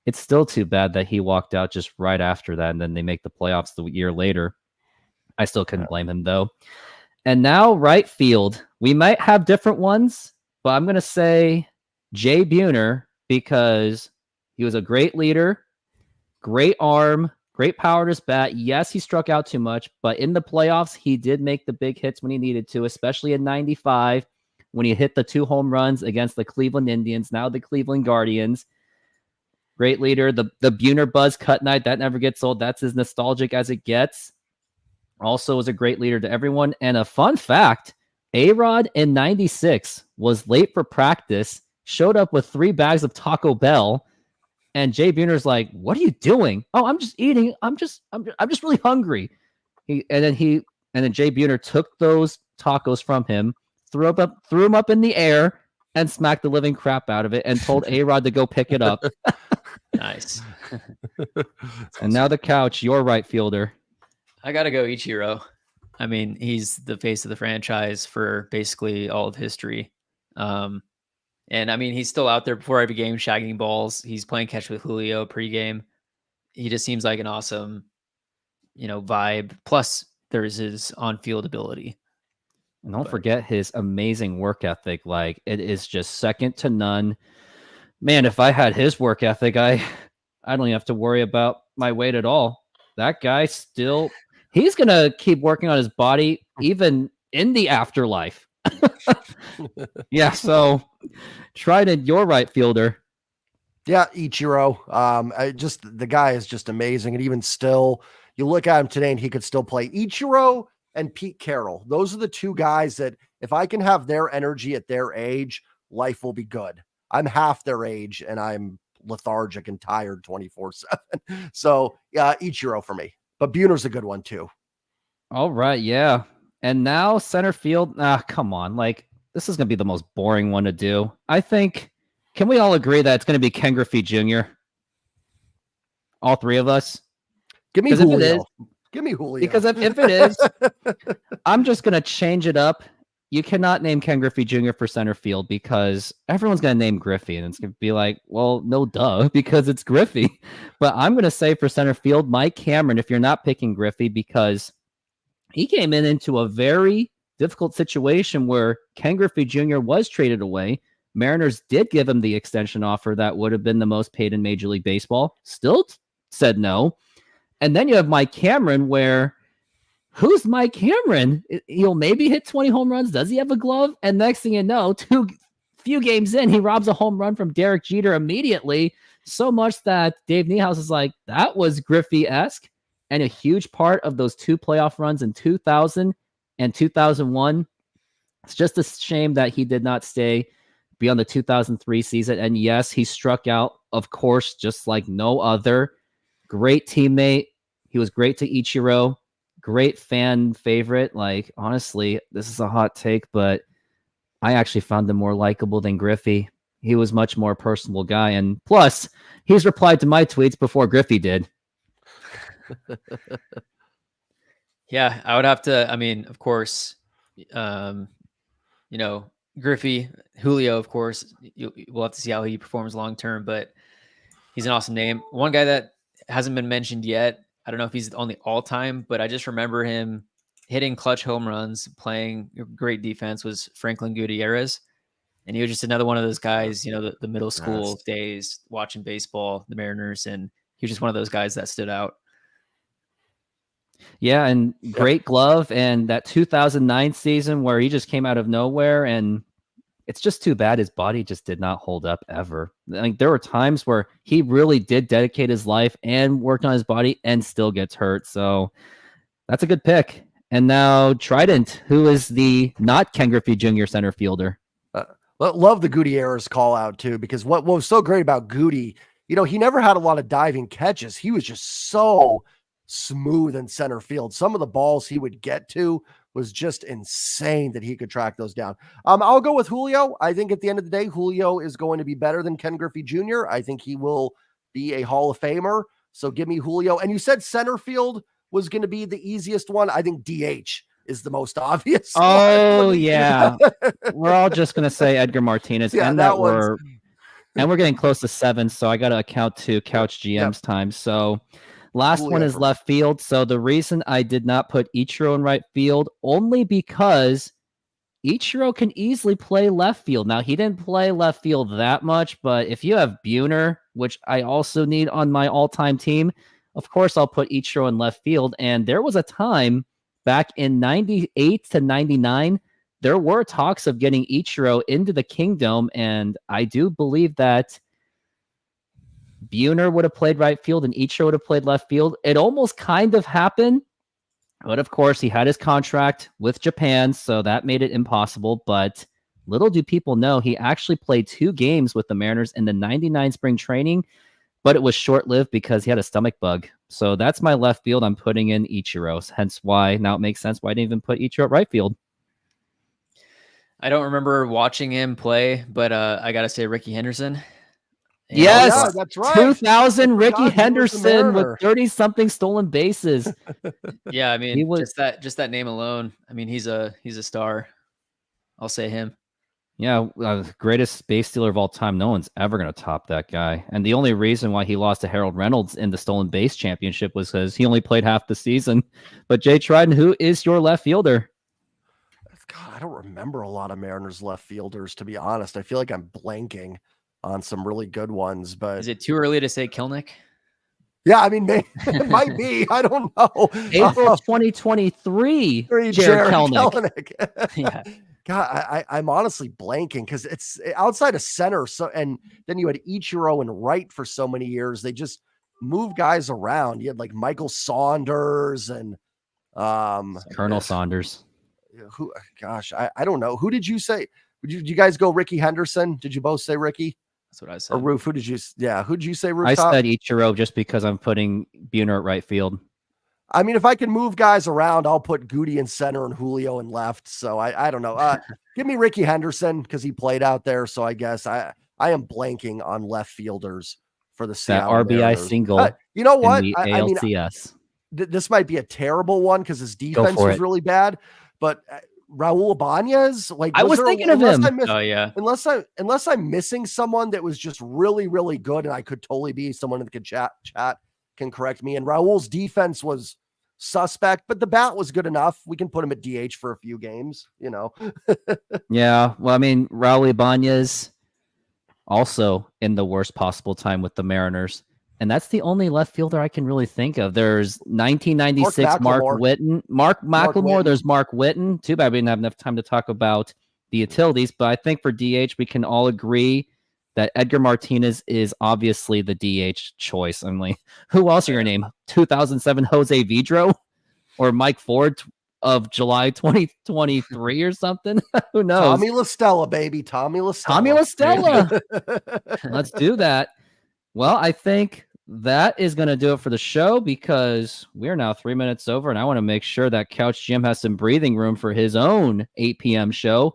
it's still too bad that he walked out just right after that, and then they make the playoffs the year later. I still couldn't blame him, though. And now right field. We might have different ones, but I'm going to say Jay Buhner because he was a great leader, great arm, great power to his bat. Yes, he struck out too much, but in the playoffs, he did make the big hits when he needed to, especially in 95 when he hit the 2 home runs against the Cleveland Indians, now the Cleveland Guardians. great leader. The Buhner Buzz cut night, that never gets old. That's as nostalgic as it gets. Also was a great leader to everyone. And a fun fact, A-Rod in 96 was late for practice, showed up with 3 bags of Taco Bell, and Jay Buhner's like, "What are you doing?" "Oh, I'm just eating. I'm just really hungry." And then Jay Buhner took those tacos from him, threw them up in the air, and smacked the living crap out of it, and told A-Rod to go pick it up. Nice. And now the couch, your right fielder. I gotta go Ichiro. I mean, he's the face of the franchise for basically all of history. And I mean, he's still out there before every game, shagging balls. He's playing catch with Julio pregame. He just seems like an awesome, vibe. Plus, there's his on-field ability. And don't forget his amazing work ethic. Like, it is just second to none. Man, if I had his work ethic, I don't even have to worry about my weight at all. That guy he's going to keep working on his body even in the afterlife. Yeah, so Trident, your right fielder. Yeah, Ichiro. The guy is just amazing. And even still, you look at him today and he could still play. Ichiro and Pete Carroll. Those are the 2 guys that if I can have their energy at their age, life will be good. I'm half their age and I'm lethargic and tired 24/7. So yeah, Ichiro for me. But Buhner's a good one too. All right, yeah. And now center field. Come on. Like, this is going to be the most boring one to do. I think, can we all agree that it's going to be Ken Griffey Jr.? All 3 of us? Give me Julio. Give me Julio. Because if it is, I'm just going to change it up. You cannot name Ken Griffey Jr. for center field because everyone's going to name Griffey. And it's going to be like, well, no duh, because it's Griffey. But I'm going to say for center field, Mike Cameron, if you're not picking Griffey, because he came into a very difficult situation where Ken Griffey Jr. was traded away. Mariners did give him the extension offer that would have been the most paid in Major League Baseball. Still said no. And then you have Mike Cameron, where who's Mike Cameron? He'll maybe hit 20 home runs. Does he have a glove? And next thing you know, few games in, he robs a home run from Derek Jeter immediately. So much that Dave Niehaus is like, that was Griffey-esque. And a huge part of those 2 playoff runs in 2000 and 2001. It's just a shame that he did not stay beyond the 2003 season. And yes, he struck out, of course, just like no other. Great teammate. He was great to Ichiro. Great fan favorite. Like, honestly, this is a hot take, but I actually found him more likable than Griffey. He was much more personable guy. And plus, he's replied to my tweets before Griffey did. Yeah, I would have to. I mean, of course, Griffey, Julio, of course, we'll have to see how he performs long term, but he's an awesome name. One guy that hasn't been mentioned yet, I don't know if he's on the all time, but I just remember him hitting clutch home runs, playing great defense, was Franklin Gutierrez. And he was just another one of those guys, the middle school days watching baseball, the Mariners, and he was just one of those guys that stood out. Yeah, and great glove, and that 2009 season where he just came out of nowhere, and it's just too bad his body just did not hold up ever. Like, there were times where he really did dedicate his life and worked on his body and still gets hurt. So that's a good pick. And now Trident, who is the not Ken Griffey Jr. center fielder. Love the Gutierrez call out too, because what was so great about Goody, he never had a lot of diving catches. He was just so smooth in center field. Some of the balls he would get to was just insane that he could track those down. I'll go with Julio. I think at the end of the day, Julio is going to be better than Ken Griffey Jr. I think he will be a Hall of Famer. So give me Julio. And you said center field was going to be the easiest one. I think DH is the most obvious. Oh, yeah. We're all just going to say Edgar Martinez. Yeah, and we're getting close to 7, so I got to account to Couch GM's time. So last one is left field. So the reason I did not put Ichiro in right field, only because Ichiro can easily play left field. Now, he didn't play left field that much, but if you have Buhner, which I also need on my all-time team, of course I'll put Ichiro in left field. And there was a time back in 98 to 99, there were talks of getting Ichiro into the Kingdom, and I do believe that Buhner would have played right field and Ichiro would have played left field. It almost kind of happened, but of course he had his contract with Japan, so that made it impossible. But little do people know, he actually played 2 games with the Mariners in the 99 spring training, but it was short-lived because he had a stomach bug. So that's my left field. I'm putting in Ichiro, hence why now it makes sense why I didn't even put Ichiro at right field. I don't remember watching him play, but I got to say Ricky Henderson. And Yes, yeah, that's right. 2000 Ricky God, he was a Henderson with Mariner. 30-something stolen bases. yeah, I mean, He was- just that name alone. I mean, he's a star. I'll say him. Yeah, greatest base stealer of all time. No one's ever going to top that guy. And the only reason why he lost to Harold Reynolds in the stolen base championship was because he only played half the season. But Jay Trident, who is your left fielder? God, I don't remember a lot of Mariners left fielders, to be honest. I feel like I'm blanking on some really good ones, but Is it too early to say Kilnick? yeah, I mean, maybe, it might be. I don't know. April 2023, Jared Kelenic. Yeah. God, I'm honestly blanking because it's outside of center. So, and then you had Ichiro and right for so many years. They just moved guys around. You had like Michael Saunders and Colonel Saunders. who, gosh, I don't know. Who did you say? Did you guys go Ricky Henderson? Did you both say Ricky? That's what I said. Or Roof? Who did you? Yeah, who did you say? I Rooftop? said Ichiro just because I'm putting Buhner at right field. I mean, if I can move guys around, I'll put Goody in center and Julio in left. So I don't know. Give me Ricky Henderson because he played out there. So I guess I am blanking on left fielders for the That Seattle RBI Mariners. single. You know what? In the I mean, ALCS. this might be a terrible one because his defense was really bad. But Raul Ibanez, like I was thinking of him. Oh yeah. Unless I'm missing someone that was just really, really good, and I could totally be someone in the chat can correct me. And Raul's defense was suspect, but the bat was good enough. We can put him at DH for a few games, you know. Yeah, well, I mean, Raul Ibanez also in the worst possible time with the Mariners. And that's the only left fielder I can really think of. There's 1996 Mark Whitten. Mark McLemore. There's Mark Whitten. Too bad we didn't have enough time to talk about the utilities, but I think for DH, we can all agree that Edgar Martinez is obviously the DH choice. I'm like, who else are your name? 2007 Jose Vidro or Mike Ford of July 2023 or something? Who knows? Tommy LaStella, baby. Tommy LaStella. Tommy LaStella. Let's do that. Well, I think that is going to do it for the show because we're now 3 minutes over, and I want to make sure that Couch Jim has some breathing room for his own 8 p.m. show.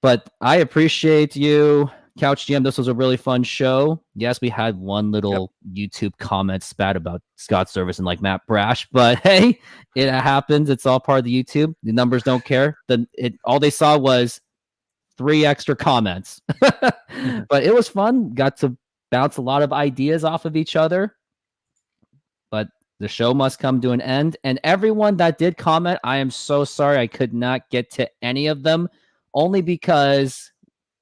But I appreciate you, Couch Jim. This was a really fun show. Yes, we had one little YouTube comment spat about Scott Service and like Matt Brash, but hey, it happens. It's all part of the YouTube. The numbers don't care. All they saw was 3 extra comments. But it was fun. Got to bounce a lot of ideas off of each other. But the show must come to an end. And everyone that did comment, I am so sorry I could not get to any of them, only because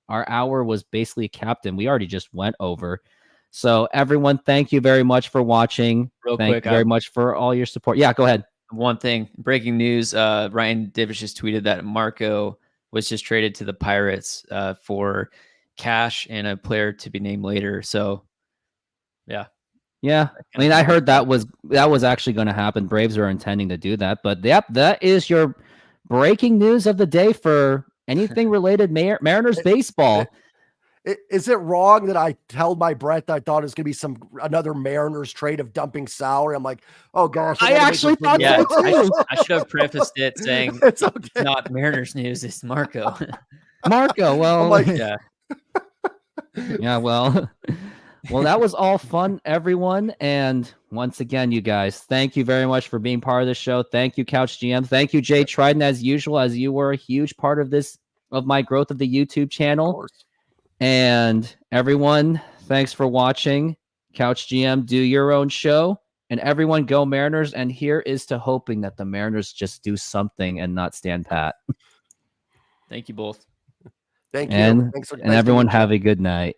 our hour was basically capped and we already just went over. So everyone, thank you very much for watching. Thank you very much for all your support. Yeah, go ahead. One thing, breaking news, Ryan Davis just tweeted that Marco was just traded to the Pirates for cash and a player to be named later. So yeah. I mean, I heard that was actually going to happen. Braves are intending to do that, but yep, that is your breaking news of the day for anything related Mariners baseball. Is it wrong that I held my breath? I thought it was going to be another Mariners trade of dumping salary. I'm like, oh gosh. I actually thought so too. I should have prefaced it saying it's not Mariners news. It's Marco. Marco. Well, like, yeah. Yeah, well, that was all fun, everyone. And once again, you guys, thank you very much for being part of the show. Thank you, Couch GM. Thank you, Jay Trident, as usual, as you were a huge part of my growth of the YouTube channel. And everyone, thanks for watching. Couch GM, do your own show. And everyone, go Mariners. And here is to hoping that the Mariners just do something and not stand pat. Thank you both. Thank you. And everyone have a good night.